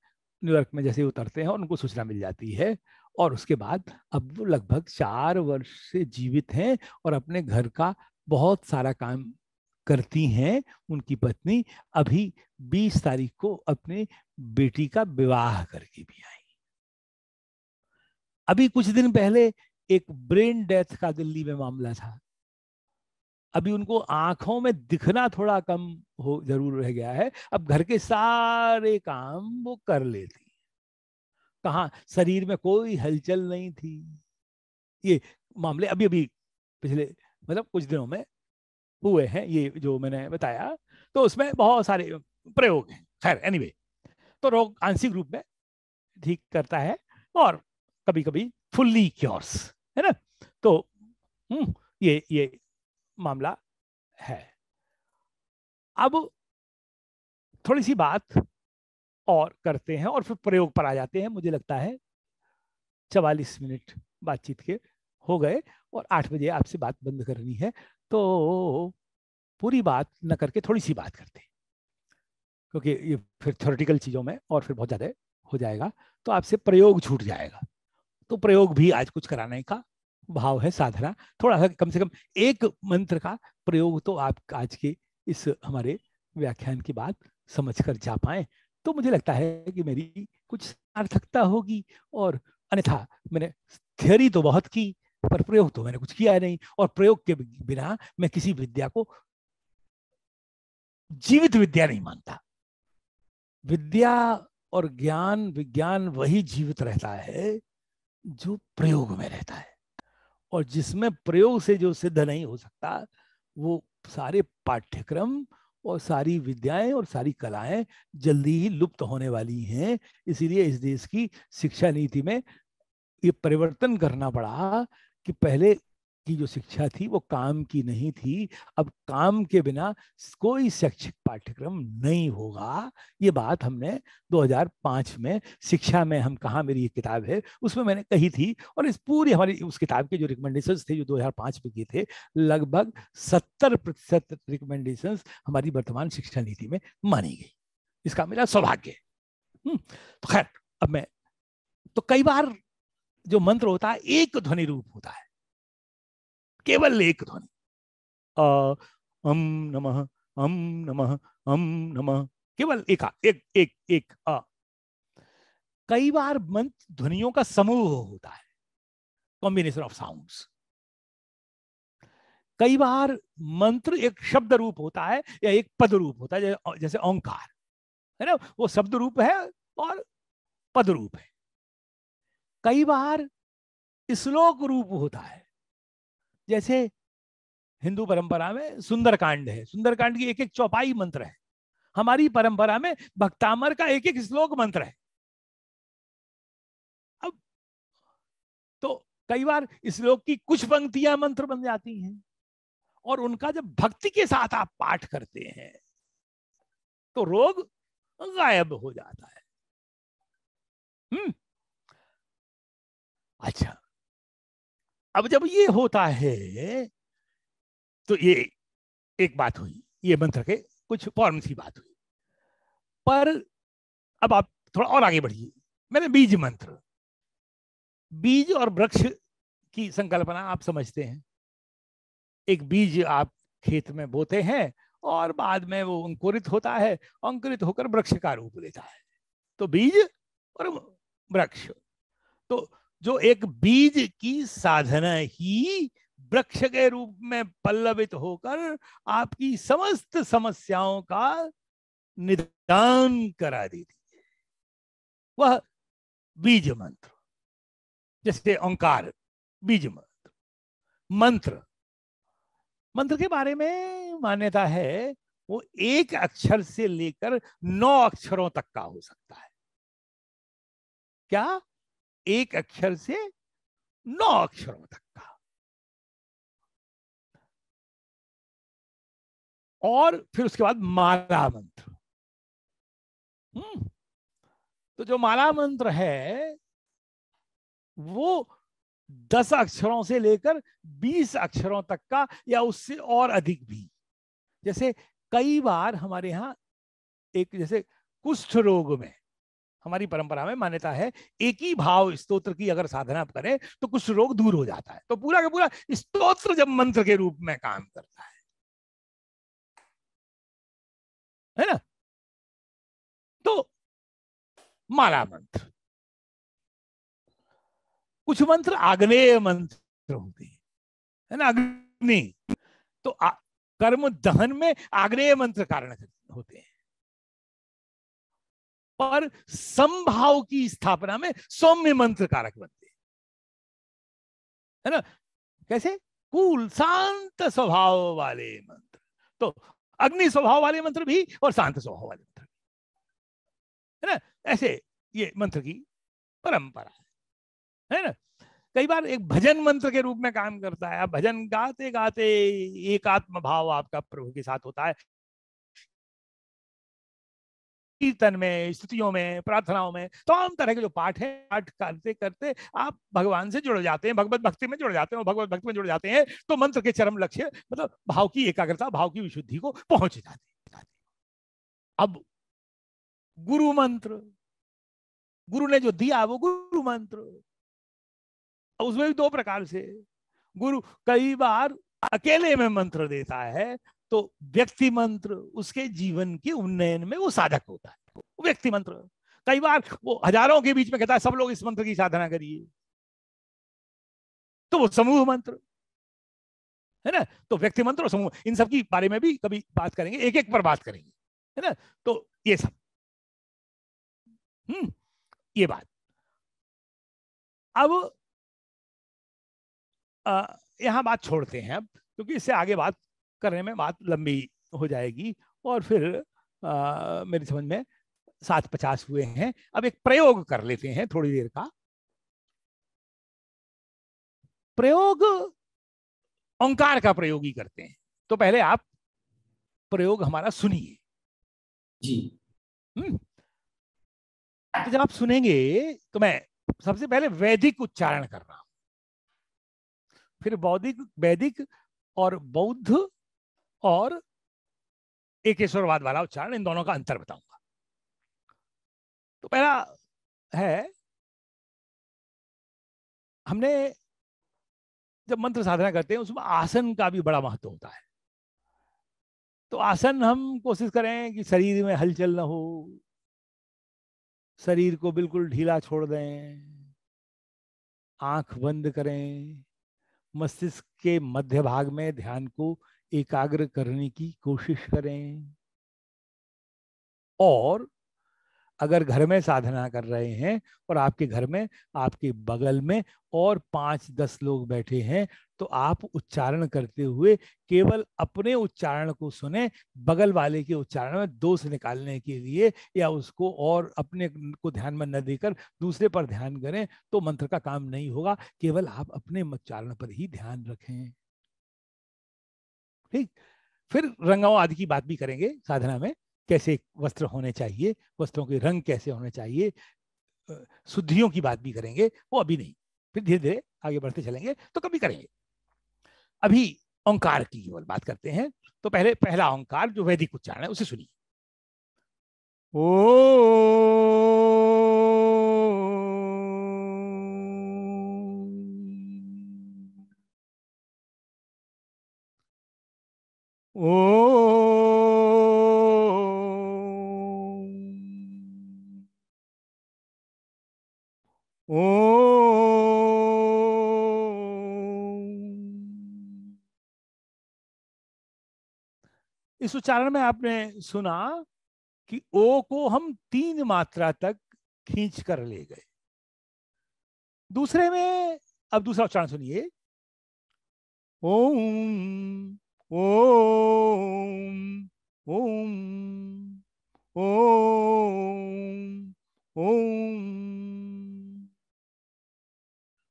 न्यूयॉर्क में जैसे उतरते हैं उनको सूचना मिल जाती है, और उसके बाद अब वो लगभग 4 वर्ष से जीवित हैं और अपने घर का बहुत सारा काम करती हैं। उनकी पत्नी अभी 20 तारीख को अपनी बेटी का विवाह करके भी आई। अभी कुछ दिन पहले एक ब्रेन डेथ का दिल्ली में मामला था। अभी उनको आंखों में दिखना थोड़ा कम हो जरूर रह गया है, अब घर के सारे काम वो कर लेती। कहाँ शरीर में कोई हलचल नहीं थी। ये मामले अभी अभी पिछले मतलब कुछ दिनों में हुए हैं, ये जो मैंने बताया। तो उसमें बहुत सारे प्रयोग हैं। खैर एनीवे, तो रोग आंशिक रूप में ठीक करता है और कभी कभी फुल्ली क्योर्स, है ना। तो ये मामला है। अब थोड़ी सी बात और करते हैं और फिर प्रयोग पर आ जाते हैं। मुझे लगता है 44 मिनट बातचीत के हो गए और 8 बजे आपसे बात बंद करनी है, तो पूरी बात न करके थोड़ी सी बात करते हैं, क्योंकि ये फिर थ्योरेटिकल चीजों में और फिर बहुत ज्यादा हो जाएगा, तो आपसे प्रयोग छूट जाएगा। तो प्रयोग भी आज कुछ कराने का भाव है, साधना थोड़ा सा कम से कम एक मंत्र का प्रयोग तो आप आज के इस हमारे व्याख्यान की बात समझकर जा पाए, तो मुझे लगता है कि मेरी कुछ सार्थकता होगी। और अन्यथा मैंने थियोरी तो बहुत की पर प्रयोग तो मैंने कुछ किया नहीं, और प्रयोग के बिना मैं किसी विद्या को जीवित विद्या नहीं मानता। विद्या और ज्ञान विज्ञान वही जीवित रहता है जो प्रयोग में रहता है, और जिसमें प्रयोग से जो सिद्ध नहीं हो सकता वो सारे पाठ्यक्रम और सारी विद्याएं और सारी कलाएं जल्दी ही लुप्त होने वाली हैं। इसीलिए इस देश की शिक्षा नीति में ये परिवर्तन करना पड़ा कि पहले की जो शिक्षा थी वो काम की नहीं थी, अब काम के बिना कोई शैक्षिक पाठ्यक्रम नहीं होगा। ये बात हमने 2005 में शिक्षा में हम कहा, मेरी एक किताब है उसमें मैंने कही थी, और इस पूरी हमारी उस किताब के जो रिकमेंडेशंस थे जो 2005 में किए थे, लगभग 70% रिकमेंडेशंस हमारी वर्तमान शिक्षा नीति में मानी गई। इसका मेरा सौभाग्य है। तो खैर, अब मैं तो कई बार जो मंत्र होता है एक ध्वनि रूप होता है, केवल एक ध्वनि, अम नमः अम नमः अम नमः, केवल एक एक एक एक अ। कई बार मंत्र ध्वनियों का समूह होता है, कॉम्बिनेशन ऑफ साउंड्स। कई बार मंत्र एक शब्द रूप होता है या एक पद रूप होता है, जैसे ओंकार है ना, वो शब्द रूप है और पद रूप है। कई बार श्लोक रूप होता है, जैसे हिंदू परंपरा में सुंदरकांड है, सुंदरकांड की एक एक चौपाई मंत्र है। हमारी परंपरा में भक्तामर का एक एक श्लोक मंत्र है। अब तो कई बार श्लोक की कुछ पंक्तियां मंत्र बन जाती हैं, और उनका जब भक्ति के साथ आप पाठ करते हैं तो रोग गायब हो जाता है। अच्छा, अब जब ये होता है तो ये एक बात हुई, ये मंत्र के कुछ फॉर्म सी बात हुई। पर अब आप थोड़ा और आगे बढ़िए। मैंने बीज मंत्र, बीज और वृक्ष की संकल्पना आप समझते हैं। एक बीज आप खेत में बोते हैं और बाद में वो अंकुरित होता है, अंकुरित होकर वृक्ष का रूप लेता है, तो बीज और वृक्ष। तो जो एक बीज की साधना ही वृक्ष के रूप में पल्लवित होकर आपकी समस्त समस्याओं का निदान करा देती है, वह बीज मंत्र। जैसे ओंकार बीज मंत्र। मंत्र, मंत्र के बारे में मान्यता है वो एक अक्षर से लेकर 9 अक्षरों तक का हो सकता है। क्या? एक अक्षर से 9 अक्षरों तक का। और फिर उसके बाद माला मंत्र। तो जो माला मंत्र है वो 10 अक्षरों से लेकर 20 अक्षरों तक का, या उससे और अधिक भी। जैसे कई बार हमारे यहाँ एक, जैसे कुष्ठ रोग में हमारी परंपरा में मान्यता है एक ही भाव स्तोत्र की अगर साधना करें तो कुष्ठ रोग दूर हो जाता है। तो पूरा का पूरा स्तोत्र जब मंत्र के रूप में काम करता है ना, तो माला मंत्र। कुछ मंत्र आग्नेय मंत्र होते हैं, है ना, अग्नि। तो कर्म दहन में आग्नेय मंत्र कारण होते हैं, पर समभाव की स्थापना में सौम्य मंत्र कारक बनते हैं, है ना। कैसे? कूल शांत स्वभाव वाले मंत्र। तो अग्नि स्वभाव वाले मंत्र भी और शांत स्वभाव वाले मंत्र भी, है ना। ऐसे ये मंत्र की परंपरा है ना। कई बार एक भजन मंत्र के रूप में काम करता है। आप भजन गाते गाते एकात्म भाव आपका प्रभु के साथ होता है। कीर्तन में, स्तुतियों में, प्रार्थनाओं में, तमाम तरह के जो पाठ है, पाठ करते करते आप भगवान से जुड़ जाते हैं, भगवत भक्ति में जुड़ जाते हैं। भगवत भक्ति में जुड़ जाते हैं तो मंत्र के चरम लक्ष्य मतलब भाव की एकाग्रता, भाव की विशुद्धि को पहुंच जाती है। अब गुरु मंत्र, गुरु ने जो दिया वो गुरु मंत्र, उसमें भी 2 प्रकार से। गुरु कई बार अकेले में मंत्र देता है, तो व्यक्ति मंत्र उसके जीवन के उन्नयन में वो साधक होता है, वो व्यक्ति मंत्र। कई बार वो हजारों के बीच में कहता है सब लोग इस मंत्र की साधना करिए, तो वो समूह मंत्र है ना। तो व्यक्ति मंत्र और समूह, इन सब की बारे में भी कभी बात करेंगे, एक एक पर बात करेंगे, है ना। तो ये सब ये बात। अब यहां बात छोड़ते हैं अब, क्योंकि इससे आगे बात करने में बात लंबी हो जाएगी, और फिर मेरी समझ में 7:50 हुए हैं। अब एक प्रयोग कर लेते हैं थोड़ी देर का। प्रयोग ओंकार का प्रयोग ही करते हैं। तो पहले आप प्रयोग हमारा सुनिए जी। तो जब आप सुनेंगे तो मैं सबसे पहले वैदिक उच्चारण कर रहा हूं, फिर वैदिक और बौद्ध और एकेश्वरवाद वाला उच्चारण, इन दोनों का अंतर बताऊंगा। तो पहला है, हमने जब मंत्र साधना करते हैं उसमें आसन का भी बड़ा महत्व होता है। तो आसन हम कोशिश करें कि शरीर में हलचल ना हो, शरीर को बिल्कुल ढीला छोड़ दें, आंख बंद करें, मस्तिष्क के मध्य भाग में ध्यान को एकाग्र करने की कोशिश करें। और अगर घर में साधना कर रहे हैं और आपके घर में, आपके बगल में और 5-10 लोग बैठे हैं, तो आप उच्चारण करते हुए केवल अपने उच्चारण को सुने, बगल वाले के उच्चारण में दोष निकालने के लिए या उसको और अपने को ध्यान में न देकर दूसरे पर ध्यान करें तो मंत्र का काम नहीं होगा। केवल आप अपने उच्चारण पर ही ध्यान रखें। ठीक। फिर रंगों आदि की बात भी करेंगे साधना में, कैसे वस्त्र होने चाहिए, वस्त्रों के रंग कैसे होने चाहिए, शुद्धियों की बात भी करेंगे, वो अभी नहीं, फिर धीरे धीरे आगे बढ़ते चलेंगे तो कभी करेंगे। अभी ओंकार की केवल बात करते हैं। तो पहले पहला ओंकार जो वैदिक उच्चारण है उसे सुनिए। ओ ओ ओ इस उच्चारण में आपने सुना कि ओ को हम 3 मात्रा तक खींच कर ले गए। दूसरे में अब दूसरा उच्चारण सुनिए। ओम ओम ओम ओम ओम।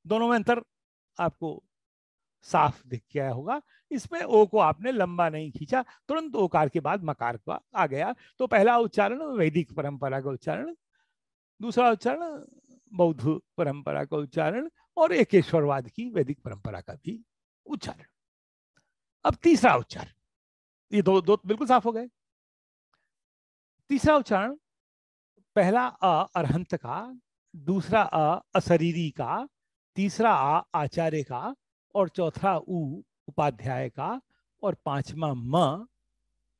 दोनों में अंतर आपको साफ दिख गया होगा। इसमें ओ को आपने लंबा नहीं खींचा, तुरंत ओकार के बाद मकार का आ गया। तो पहला उच्चारण वैदिक परंपरा का उच्चारण, दूसरा उच्चारण बौद्ध परंपरा का उच्चारण और एकेश्वरवाद की वैदिक परंपरा का भी उच्चारण। अब तीसरा उच्चारण, ये दो दो बिल्कुल साफ हो गए। तीसरा उच्चारण, पहला अ अरहंत का, दूसरा अ अशरीरी का, तीसरा आ आचार्य का और चौथा उ उपाध्याय का और पांचवा म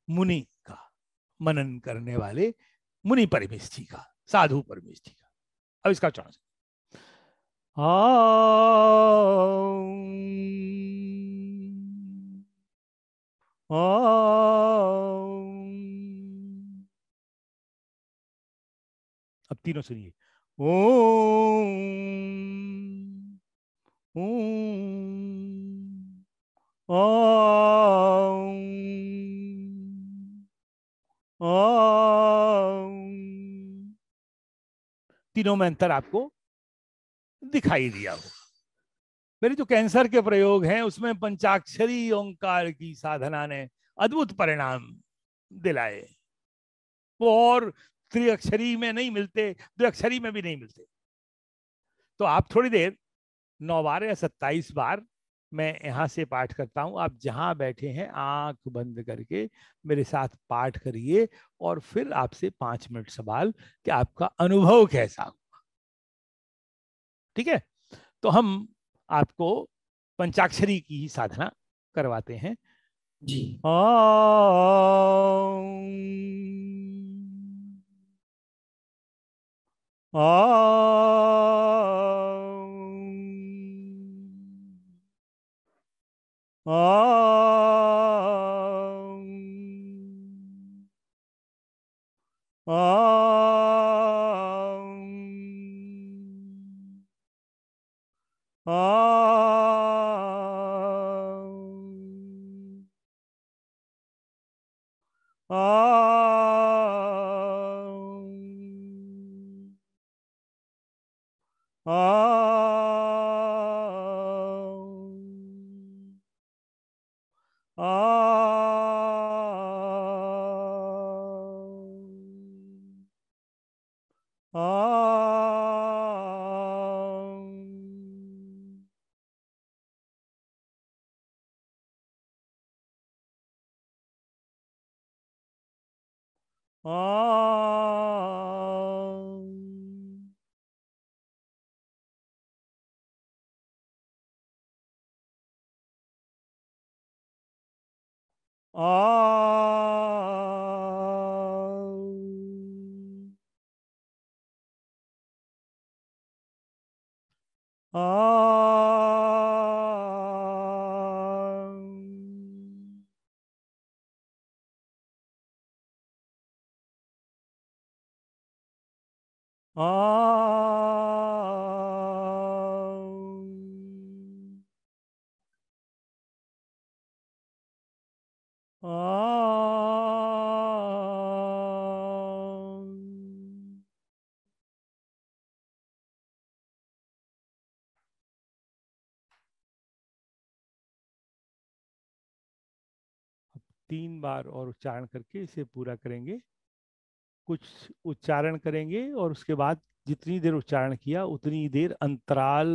मुनि का, मनन करने वाले मुनि परमेष्ठी का, साधु परमेष्ठी का। अब इसका उच्चारण अब तीनों सुनिए। ओम ओम ओम ओम। तीनों में अंतर आपको दिखाई दिया होगा। मेरे जो कैंसर के प्रयोग हैं उसमें पंचाक्षरी ओंकार की साधना ने अद्भुत परिणाम दिलाए। वो और त्रिअक्षरी में नहीं मिलते, द्विअक्षरी में भी नहीं मिलते। तो आप थोड़ी देर 9 बार या 27 बार मैं यहां से पाठ करता हूं, आप जहां बैठे हैं आंख बंद करके मेरे साथ पाठ करिए और फिर आपसे 5 मिनट सवाल कि आपका अनुभव कैसा हो। ठीक है। तो हम आपको पंचाक्षरी की ही साधना करवाते हैं। जी। आ तीन बार और उच्चारण करके इसे पूरा करेंगे। कुछ उच्चारण करेंगे और उसके बाद जितनी देर उच्चारण किया उतनी देर अंतराल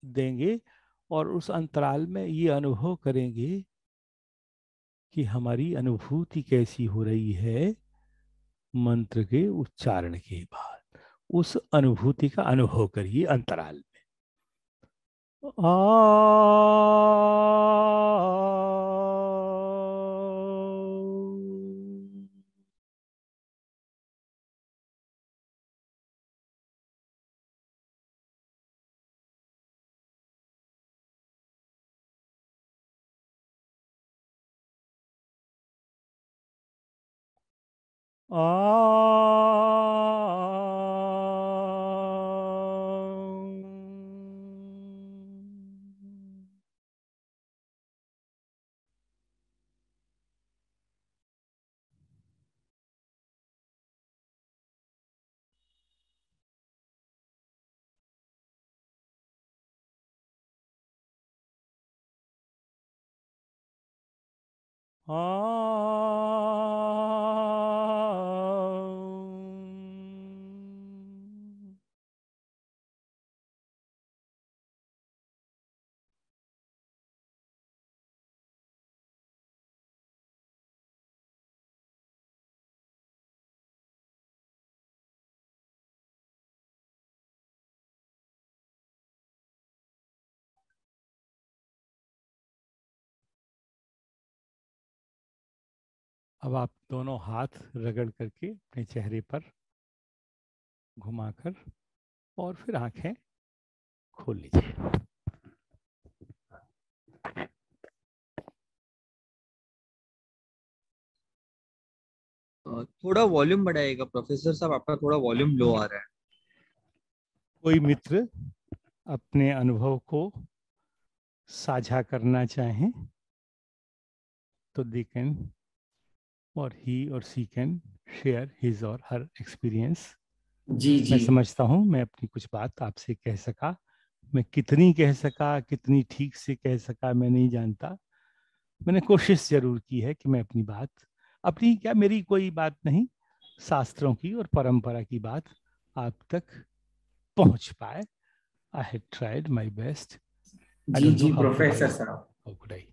देंगे, और उस अंतराल में ये अनुभव करेंगे कि हमारी अनुभूति कैसी हो रही है मंत्र के उच्चारण के बाद। उस अनुभूति का अनुभव करिए अंतराल में। अब आप दोनों हाथ रगड़ करके अपने चेहरे पर घुमाकर और फिर आंखें खोल लीजिए। थोड़ा वॉल्यूम बढ़ाएगा प्रोफेसर साहब, आपका थोड़ा वॉल्यूम लो आ रहा है। कोई मित्र अपने अनुभव को साझा करना चाहें तो दे कैन, और ही और सी कैन शेयर हिज और हर एक्सपीरियंस। जी मैं जी समझता हूँ मैं अपनी कुछ बात आपसे कह सका। मैं कितनी कह सका, कितनी ठीक से कह सका, मैं नहीं जानता। मैंने कोशिश जरूर की है कि मैं अपनी बात, अपनी क्या, मेरी कोई बात नहीं, शास्त्रों की और परंपरा की बात आप तक पहुंच पाए। I had tried my best. I जी डोंट नो जी हाउ कुड आई, प्रोफेसर साहब, हाउ कुड आई।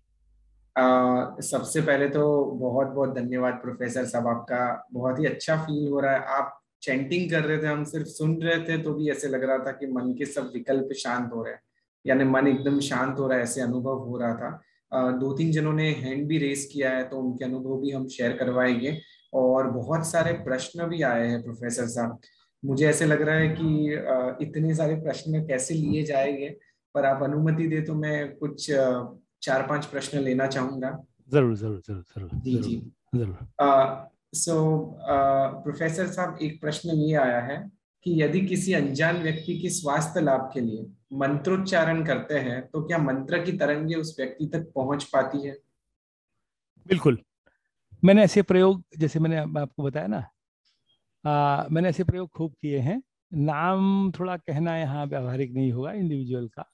सबसे पहले तो बहुत बहुत धन्यवाद प्रोफेसर साहब आपका। बहुत ही अच्छा फील हो रहा है। आप चैंटिंग कर रहे थे, हम सिर्फ सुन रहे थे, तो भी ऐसे लग रहा था कि मन के सब विकल्प शांत हो रहे हैं, यानी मन एकदम शांत हो रहा है, ऐसे अनुभव हो रहा था। दो तीन जनों ने हैंड भी रेस किया है, तो उनके अनुभव भी हम शेयर करवाएंगे। और बहुत सारे प्रश्न भी आए हैं प्रोफेसर साहब। मुझे ऐसे लग रहा है कि इतने सारे प्रश्न कैसे लिए जाएंगे, पर आप अनुमति दे तो मैं कुछ चार पांच प्रश्न लेना चाहूंगा। जरूर जरूर जरूर जरूर जी जरूर जी। जरूर। सो प्रोफेसर साहब, एक प्रश्न ये आया है कि यदि किसी अनजान व्यक्ति की स्वास्थ्य लाभ के लिए मंत्रोच्चारण करते हैं, तो क्या मंत्र की तरंगे उस व्यक्ति तक पहुंच पाती है? बिल्कुल। मैंने ऐसे प्रयोग, जैसे मैंने आपको बताया ना, मैंने ऐसे प्रयोग खूब किए हैं। नाम थोड़ा कहना यहाँ व्यवहारिक नहीं होगा इंडिविजुअल का।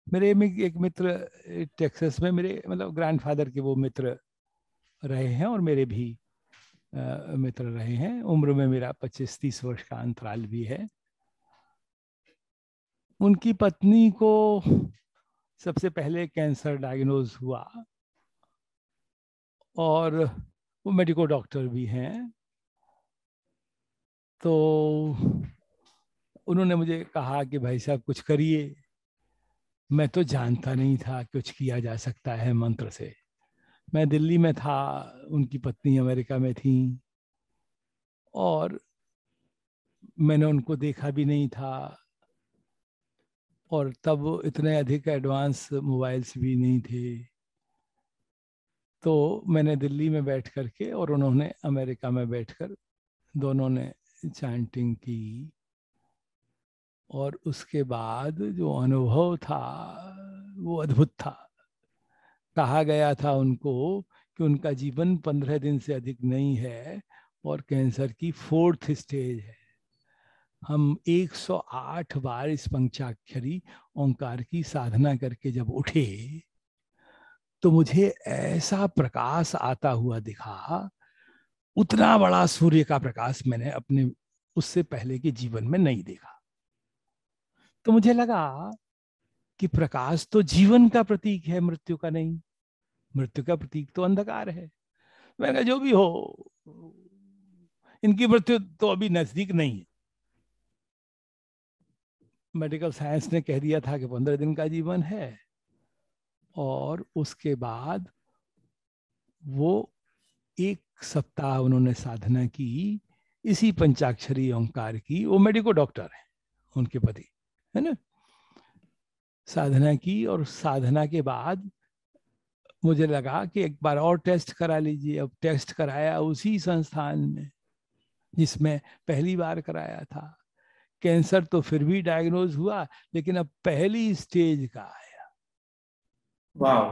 मेरे में एक मित्र टेक्सास में, मेरे मतलब ग्रैंडफादर के वो मित्र रहे हैं, और मेरे भी मित्र रहे हैं। उम्र में मेरा 25-30 वर्ष का अंतराल भी है। उनकी पत्नी को सबसे पहले कैंसर डायग्नोज हुआ, और वो मेडिको डॉक्टर भी हैं। तो उन्होंने मुझे कहा कि भाई साहब कुछ करिए। मैं तो जानता नहीं था कुछ किया जा सकता है मंत्र से। मैं दिल्ली में था, उनकी पत्नी अमेरिका में थी, और मैंने उनको देखा भी नहीं था, और तब इतने अधिक एडवांस मोबाइल्स भी नहीं थे। तो मैंने दिल्ली में बैठ कर के और उन्होंने अमेरिका में बैठकर, दोनों ने चैंटिंग की, और उसके बाद जो अनुभव था वो अद्भुत था। कहा गया था उनको कि उनका जीवन 15 दिन से अधिक नहीं है और कैंसर की 4th स्टेज है। हम 108 बार इस पंचाक्षरी ओंकार की साधना करके जब उठे तो मुझे ऐसा प्रकाश आता हुआ दिखा, उतना बड़ा सूर्य का प्रकाश मैंने अपने उससे पहले के जीवन में नहीं देखा। तो मुझे लगा कि प्रकाश तो जीवन का प्रतीक है, मृत्यु का नहीं। मृत्यु का प्रतीक तो अंधकार है। मैंने कहा जो भी हो, इनकी मृत्यु तो अभी नजदीक नहीं है। मेडिकल साइंस ने कह दिया था कि 15 दिन का जीवन है और उसके बाद वो 1 सप्ताह उन्होंने साधना की इसी पंचाक्षरी ओंकार की। वो मेडिको डॉक्टर है, उनके पति है ना। साधना की और साधना के बाद मुझे लगा कि एक बार और टेस्ट करा लीजिए। अब टेस्ट कराया उसी संस्थान में जिसमें पहली बार कराया था। कैंसर तो फिर भी डायग्नोज हुआ, लेकिन अब पहली स्टेज का आया। वाह।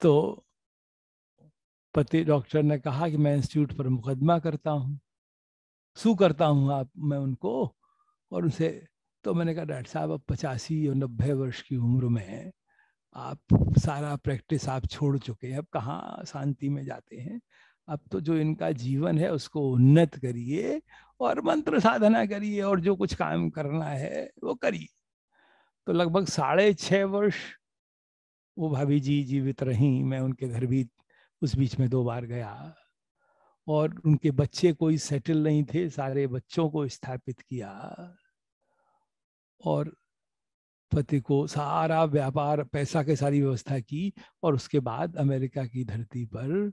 तो पति डॉक्टर ने कहा कि मैं इंस्टीट्यूट पर मुकदमा करता हूँ, सू करता हूँ आप मैं उनको और उनसे। तो मैंने कहा डॉक्टर साहब अब 85 और 90 वर्ष की उम्र में आप सारा प्रैक्टिस आप छोड़ चुके हैं, अब कहाँ शांति में जाते हैं। अब तो जो इनका जीवन है उसको उन्नत करिए और मंत्र साधना करिए और जो कुछ काम करना है वो करिए। तो लगभग 6.5 वर्ष वो भाभी जी जीवित रहीं। मैं उनके घर भी उस बीच में 2 बार गया और उनके बच्चे कोई सेटल नहीं थे, सारे बच्चों को स्थापित किया और पति को सारा व्यापार पैसा के सारी व्यवस्था की। और उसके बाद अमेरिका की धरती पर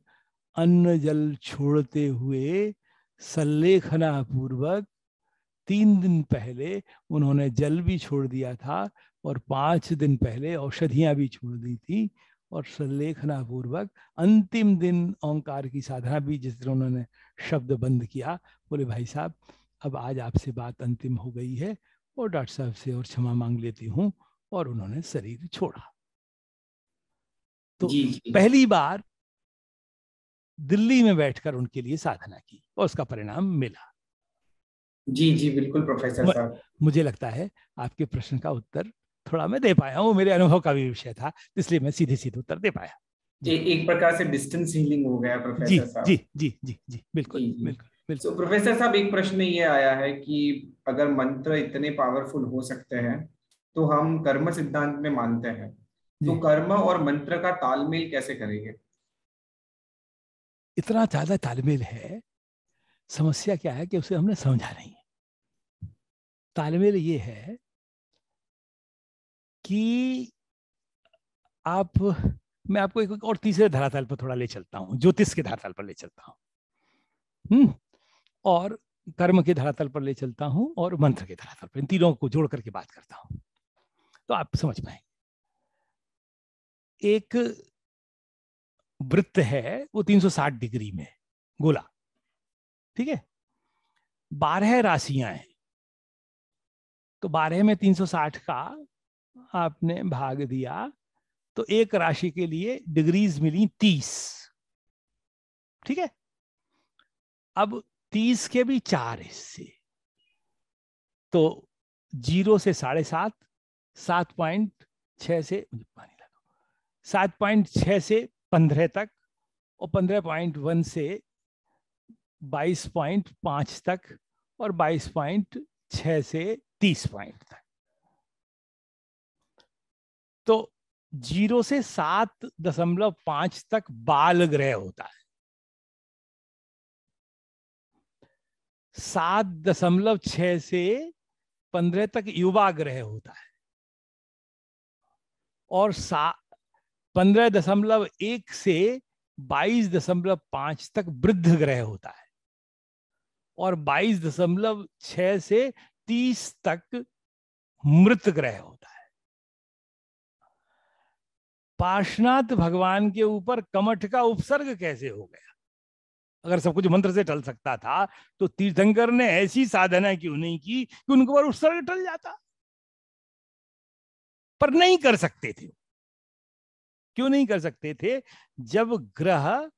अन्न जल छोड़ते हुए सल्लेखना पूर्वक 3 दिन पहले उन्होंने जल भी छोड़ दिया था और 5 दिन पहले औषधियां भी छोड़ दी थी और सल्लेखना पूर्वक अंतिम दिन ओंकार की साधना भी, जिस दिन उन्होंने शब्द बंद किया, बोले भाई साहब अब आज आपसे बात अंतिम हो गई है और डॉक्टर साहब से और क्षमा मांग लेती हूँ। और उन्होंने शरीर छोड़ा। तो जी जी पहली बार दिल्ली में बैठकर उनके लिए साधना की और उसका परिणाम मिला। जी जी बिल्कुल प्रोफेसर साहब। मुझे लगता है आपके प्रश्न का उत्तर थोड़ा मैं दे पाया हूँ। मेरे अनुभव का भी विषय था, इसलिए मैं सीधे सीधे उत्तर दे पाया। जी एक प्रकार से डिस्टेंस हीलिंग हो गया जी प्रोफेसर जी साहब। जी जी जी बिल्कुल जी जी। बिल्कुल सो बिल्कुल। प्रोफेसर साहब, एक प्रश्न ये आया है कि अगर मंत्र इतने पावरफुल हो सकते हैं तो हम कर्म सिद्धांत में मानते हैं, तो जी कर्म और मंत्र का तालमेल कैसे करेंगे? इतना ज्यादा तालमेल है, समस्या क्या है कि उसे हमने समझा नहीं है। तालमेल ये है कि आप, मैं आपको एक और तीसरे धरातल पर थोड़ा ले चलता हूँ, ज्योतिष के धरातल पर ले चलता हूँ और कर्म के धरातल पर ले चलता हूँ और मंत्र के धरातल पर, इन तीनों को जोड़ करके बात करता हूँ तो आप समझ पाएंगे। एक वृत्त है वो 360 डिग्री में गोला, ठीक है। 12 राशियां हैं तो 12 में 360 का आपने भाग दिया तो एक राशि के लिए डिग्रीज मिली 30, ठीक है। अब 30 के भी 4 हिस्से, तो 0 से 7.5, 7.6 से, मुझे पानी ला दो, 7.6 से 15 तक और 15.1 से 22.5 तक और 22.6 से 30 पॉइंट तक। तो 0 से 7.5 तक बाल ग्रह होता है, 7.6 से 15 तक युवा ग्रह होता है और 15.1 से 22.5 तक वृद्ध ग्रह होता है और 22.6 से 30 तक मृत ग्रह होता है। पार्श्वनाथ भगवान के ऊपर कमठ का उपसर्ग कैसे हो गया? अगर सब कुछ मंत्र से टल सकता था तो तीर्थंकर ने ऐसी साधना क्यों नहीं की कि उनके ऊपर उत्सर्ग टल जाता? पर नहीं कर सकते थे। क्यों नहीं कर सकते थे? जब ग्रह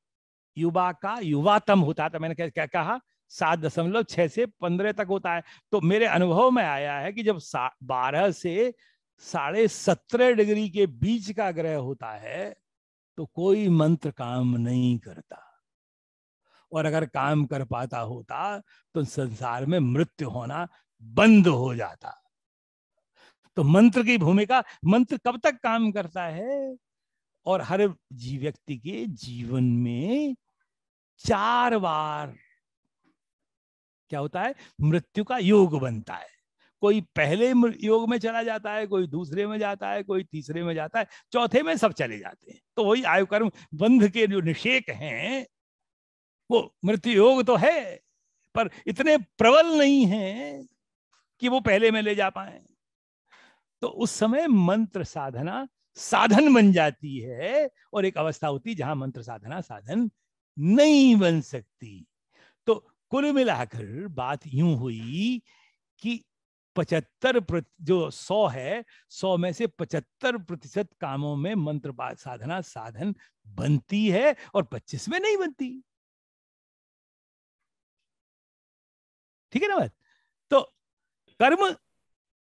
युवा का युवातम होता था, मैंने क्या कहा, 7.6 से 15 तक होता है। तो मेरे अनुभव में आया है कि जब 12 से 17.5 डिग्री के बीच का ग्रह होता है तो कोई मंत्र काम नहीं करता, और अगर काम कर पाता होता तो संसार में मृत्यु होना बंद हो जाता। तो मंत्र की भूमिका, मंत्र कब तक काम करता है? और हर व्यक्ति के जीवन में 4 बार क्या होता है? मृत्यु का योग बनता है। कोई पहले योग में चला जाता है, कोई दूसरे में जाता है, कोई तीसरे में जाता है, चौथे में सब चले जाते हैं। तो वही आयु कर्म बंध के जो निषेक हैं, वो मृत्यु योग तो है पर इतने प्रबल नहीं है कि वो पहले में ले जा पाए। तो उस समय मंत्र साधना साधन बन जाती है, और एक अवस्था होती है जहां मंत्र साधना साधन नहीं बन सकती। तो कुल मिलाकर बात यूं हुई कि 75 जो 100 है, 100 में से 75% कामों में मंत्र साधना साधन बनती है और 25 में नहीं बनती। ठीक है ना बात? तो कर्म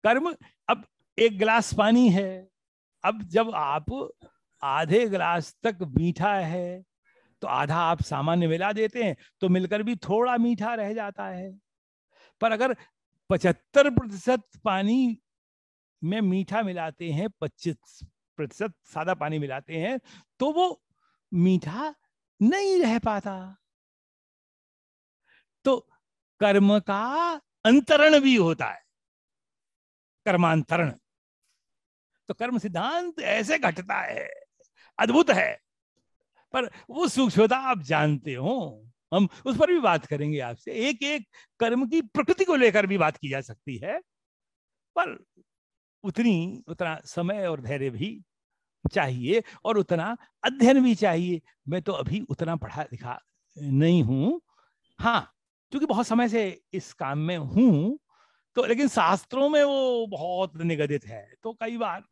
कर्म, अब एक गिलास पानी है, अब जब आप आधे गिलास तक मीठा है तो आधा आप सामान्य मिला देते हैं तो मिलकर भी थोड़ा मीठा रह जाता है। पर अगर 75% पानी में मीठा मिलाते हैं, 25% सादा पानी मिलाते हैं, तो वो मीठा नहीं रह पाता। तो कर्म का अंतरण भी होता है, कर्मांतरण। तो कर्म सिद्धांत ऐसे घटता है, अद्भुत है, पर वो सूक्ष्मता आप जानते हो। हम उस पर भी बात करेंगे आपसे। एक एक कर्म की प्रकृति को लेकर भी बात की जा सकती है, पर उतना समय और धैर्य भी चाहिए और उतना अध्ययन भी चाहिए। मैं तो अभी उतना पढ़ा लिखा नहीं हूं, हाँ, क्योंकि बहुत समय से इस काम में हूं, तो लेकिन शास्त्रों में वो बहुत निगदित है। तो कई बार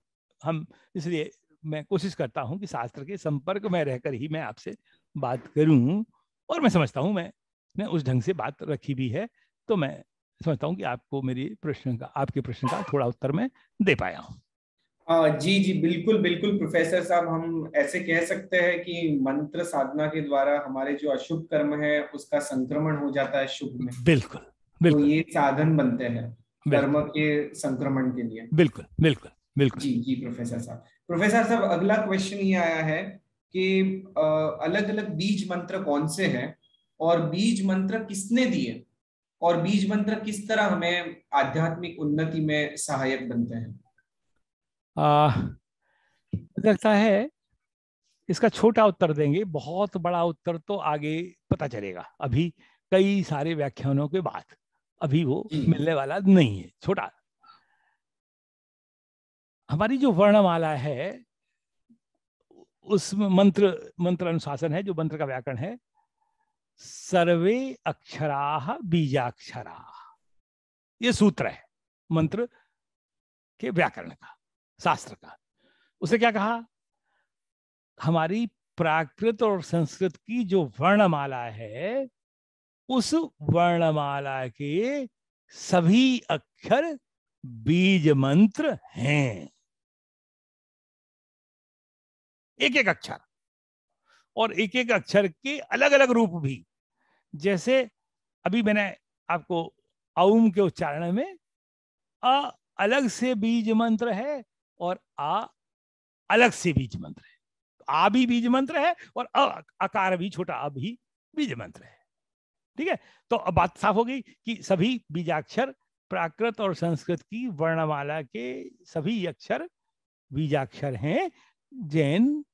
हम, इसलिए मैं कोशिश करता हूं कि शास्त्र के संपर्क में रहकर ही मैं आपसे बात करूं, और मैं समझता हूं मैंने उस ढंग से बात रखी भी है। तो मैं समझता हूं कि आपको आपके प्रश्न का थोड़ा उत्तर मैं दे पाया हूं। जी जी, बिल्कुल बिल्कुल प्रोफेसर साहब, हम ऐसे कह सकते हैं कि मंत्र साधना के द्वारा हमारे जो अशुभ कर्म है उसका संक्रमण हो जाता है शुभ में। बिल्कुल तो बिल्कुल ये साधन बनते हैं कर्म बिल्कुल के संक्रमण के लिए। बिल्कुल बिल्कुल बिल्कुल। जी जी प्रोफेसर साहब अगला क्वेश्चन ये आया है कि अलग अलग बीज मंत्र कौन से हैं और बीज मंत्र किसने दिए, और बीज मंत्र किस तरह हमें आध्यात्मिक उन्नति में सहायक बनते हैं? लगता है इसका छोटा उत्तर देंगे, बहुत बड़ा उत्तर तो आगे पता चलेगा, अभी कई सारे व्याख्यानों के बाद अभी वो मिलने वाला नहीं है। छोटा, हमारी जो वर्णमाला है उसमें मंत्र अनुशासन है, जो मंत्र का व्याकरण है, सर्वे अक्षराः बीजाक्षराः, ये सूत्र है मंत्र के व्याकरण का, शास्त्र का। उसे क्या कहा? हमारी प्राकृत और संस्कृत की जो वर्णमाला है, उस वर्णमाला के सभी अक्षर बीज मंत्र हैं। एक एक अक्षर, और एक एक अक्षर के अलग अलग रूप भी। जैसे अभी मैंने आपको औम के उच्चारण में अ अलग से बीज मंत्र है और आ अलग से बीज मंत्र है। आ भी बीज मंत्र है और अकार भी, छोटा आ भी बीज मंत्र है। ठीक है, तो अब बात साफ हो गई कि सभी बीजाक्षर प्राकृत और संस्कृत की वर्णमाला के सभी अक्षर बीजाक्षर हैं। जैन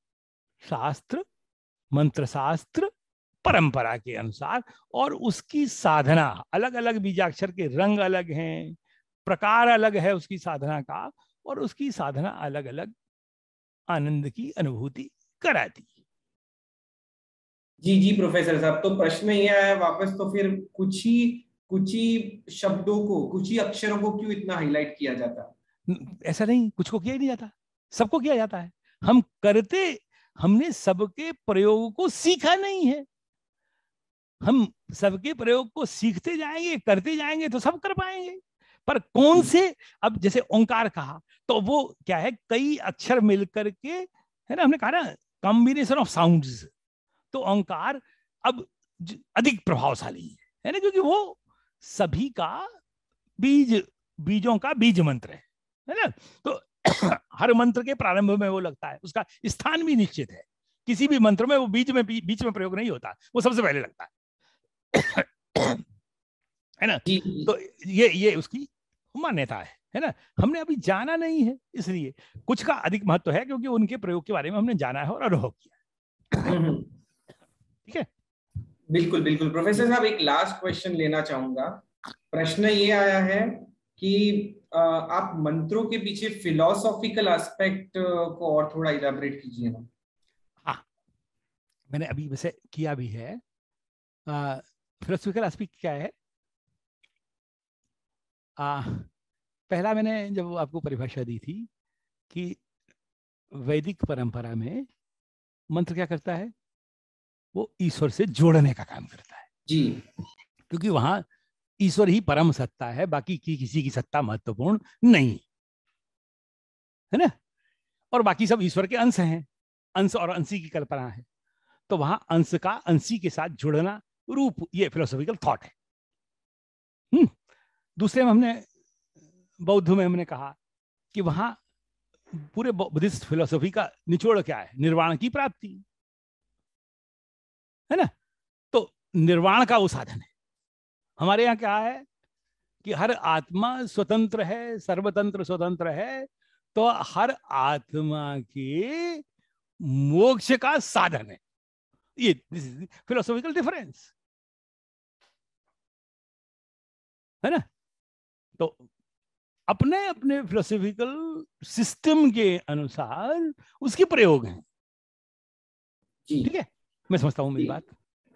शास्त्र, मंत्र शास्त्र, परंपरा के अनुसार, और उसकी साधना अलग अलग, बीजाक्षर के रंग अलग हैं, प्रकार अलग है उसकी साधना का, और उसकी साधना अलग अलग आनंद की अनुभूति कराती। जी जी प्रोफेसर साहब, तो प्रश्न ये आया वापस, तो फिर कुछ ही शब्दों को, कुछ ही अक्षरों को क्यों इतना हाईलाइट किया जाता? ऐसा नहीं, कुछ को किया ही नहीं जाता, सबको किया जाता है। हम करते, हमने सबके प्रयोग को सीखा नहीं है। हम सबके प्रयोग को सीखते जाएंगे, करते जाएंगे तो सब कर पाएंगे। पर कौन से, अब जैसे ओंकार कहा तो वो क्या है, कई अक्षर मिलकर के, है ना, हमने कहा ना कॉम्बिनेशन ऑफ साउंड्स, तो ओंकार अब अधिक प्रभावशाली है ना, क्योंकि वो सभी का बीज, बीजों का बीज मंत्र है ना। तो हर मंत्र के प्रारंभ में वो लगता है, उसका स्थान भी निश्चित है। किसी भी मंत्र में वो बीच में प्रयोग नहीं होता, वो सबसे पहले लगता है है ना। जी तो ये उसकी मान्यता है ना। हमने अभी जाना नहीं है, इसलिए कुछ का अधिक महत्व है, क्योंकि उनके प्रयोग के बारे में हमने जाना है और अनुभव किया है। ठीक है, बिल्कुल बिल्कुल प्रोफेसर साहब, एक लास्ट क्वेश्चन लेना चाहूंगा। प्रश्न ये आया है कि आप मंत्रों के पीछे फिलोसॉफिकल एस्पेक्ट को और थोड़ा इलैबोरेट कीजिए ना। हाँ, मैंने अभी वैसे किया भी है। फिलोसॉफिकल एस्पेक्ट क्या है? पहला मैंने जब आपको परिभाषा दी थी कि वैदिक परंपरा में मंत्र क्या करता है, वो ईश्वर से जोड़ने का काम करता है। जी, क्योंकि वहां ईश्वर ही परम सत्ता है, बाकी की किसी की सत्ता महत्वपूर्ण नहीं है ना। और बाकी सब ईश्वर के अंश हैं, अंश और अंशी की कल्पना है। तो वहां अंश का अंशी के साथ जुड़ना रूप, ये फिलोसॉफिकल थॉट है। दूसरे में हमने, बौद्ध में हमने कहा कि वहां पूरे बुद्धिस्ट फिलोसॉफी का निचोड़ क्या है, निर्वाण की प्राप्ति है ना। तो निर्वाण का वो साधन है। हमारे यहाँ क्या है कि हर आत्मा स्वतंत्र है, सर्वतंत्र स्वतंत्र है, तो हर आत्मा के मोक्ष का साधन है ये। दिस इज फिलोसॉफिकल डिफरेंस है ना। तो अपने अपने फिलोसॉफिकल सिस्टम के अनुसार उसके प्रयोग हैं। जी ठीक है, मैं समझता हूं मेरी बात।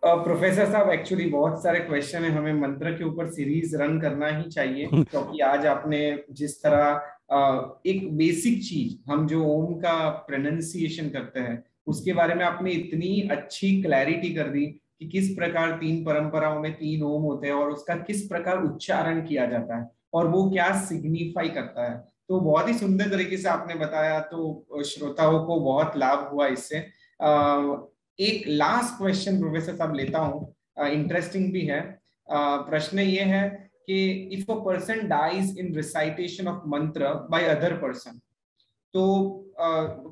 प्रोफेसर साहब, एक्चुअली बहुत सारे क्वेश्चन है, हमें मंत्र के ऊपर सीरीज रन करना ही चाहिए, क्योंकि आज आपने जिस तरह एक बेसिक चीज, हम जो ओम का प्रोनाउंसिएशन करते हैं उसके बारे में आपने इतनी अच्छी क्लैरिटी कर दी कि किस प्रकार 3 परंपराओं में 3 ओम होते हैं और उसका किस प्रकार उच्चारण किया जाता है और वो क्या सिग्निफाई करता है, तो बहुत ही सुंदर तरीके से आपने बताया। तो श्रोताओं को बहुत लाभ हुआ इससे। एक लास्ट क्वेश्चन प्रोफेसर साहब लेता हूँ, इंटरेस्टिंग भी है। प्रश्न ये है कि if a person dies in recitation of मंत्र बाय अदर पर्सन, तो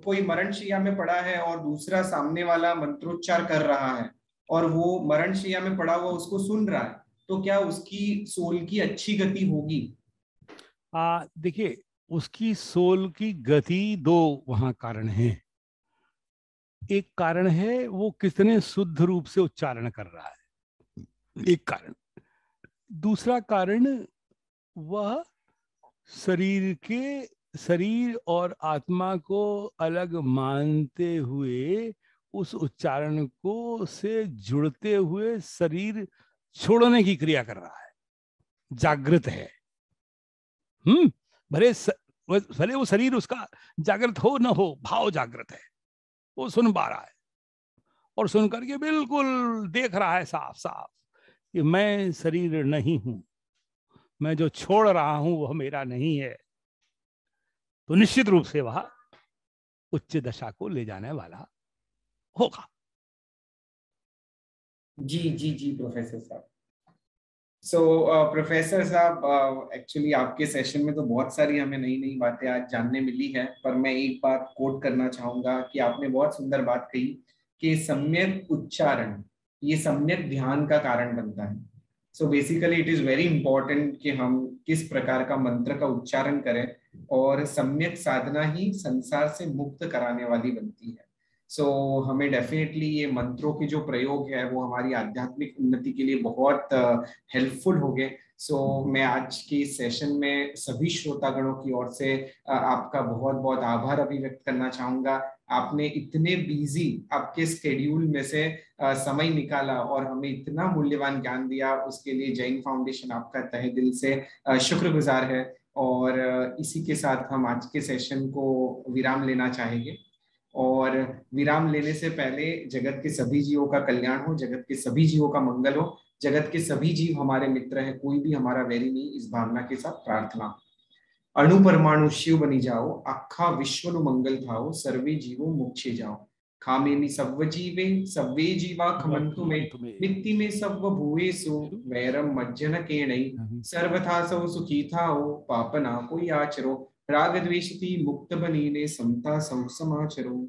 कोई मरणशैया में पड़ा है और दूसरा सामने वाला मंत्रोच्चार कर रहा है और वो मरणशैया में पड़ा हुआ उसको सुन रहा है, तो क्या उसकी सोल की अच्छी गति होगी? देखिए, उसकी सोल की गति दो वहां कारण है। एक कारण है वो कितने शुद्ध रूप से उच्चारण कर रहा है, एक कारण। दूसरा कारण, वह शरीर और आत्मा को अलग मानते हुए उस उच्चारण को से जुड़ते हुए शरीर छोड़ने की क्रिया कर रहा है, जागृत है। भले भले वो शरीर उसका जागृत हो न हो, भाव जागृत है, वो सुन पा रहा है और सुन करके बिल्कुल देख रहा है साफ साफ कि मैं शरीर नहीं हूं, मैं जो छोड़ रहा हूं वह मेरा नहीं है। तो निश्चित रूप से वह उच्च दशा को ले जाने वाला होगा। जी जी जी प्रोफेसर साहब। सो प्रोफेसर साहब, एक्चुअली आपके सेशन में तो बहुत सारी हमें नई नई बातें आज जानने मिली है, पर मैं एक बात कोट करना चाहूंगा कि आपने बहुत सुंदर बात कही कि सम्यक उच्चारण ये सम्यक ध्यान का कारण बनता है। So basically it is very important कि हम किस प्रकार का मंत्र का उच्चारण करें, और सम्यक साधना ही संसार से मुक्त कराने वाली बनती है। सो हमें डेफिनेटली ये मंत्रों के जो प्रयोग है वो हमारी आध्यात्मिक उन्नति के लिए बहुत हेल्पफुल हो गए। सो मैं आज के सेशन में सभी श्रोतागणों की ओर से आपका बहुत बहुत आभार अभिव्यक्त करना चाहूंगा आपने इतने बिजी आपके स्केड्यूल में से समय निकाला और हमें इतना मूल्यवान ज्ञान दिया, उसके लिए जैन फाउंडेशन आपका तहे दिल से शुक्रगुजार है। और इसी के साथ हम आज के सेशन को विराम लेना चाहेंगे। और विराम लेने से पहले जगत के सभी जीवों का कल्याण हो, जगत के सभी जीवों का मंगल हो, जगत के सभी जीव हमारे मित्र हैं, कोई भी हमारा वैरी नहीं, इस भावना के साथ प्रार्थना। अणु परमाणु शिव बनी जाओ, आखा विश्व नु मंगल थाओ, सर्वे जीवो मोक्षे जाओ। खामेमि सव्व जीवे सव्वे जीवा खमन्तु मे, मित्ति में सव्व भूवेषु वैरम मज्जन केणै, सर्वथा सौ सुखी थाओ, पापना कोई आचरो, राग द्वेषति मुक्त बनीने, समता सौ समाचरो।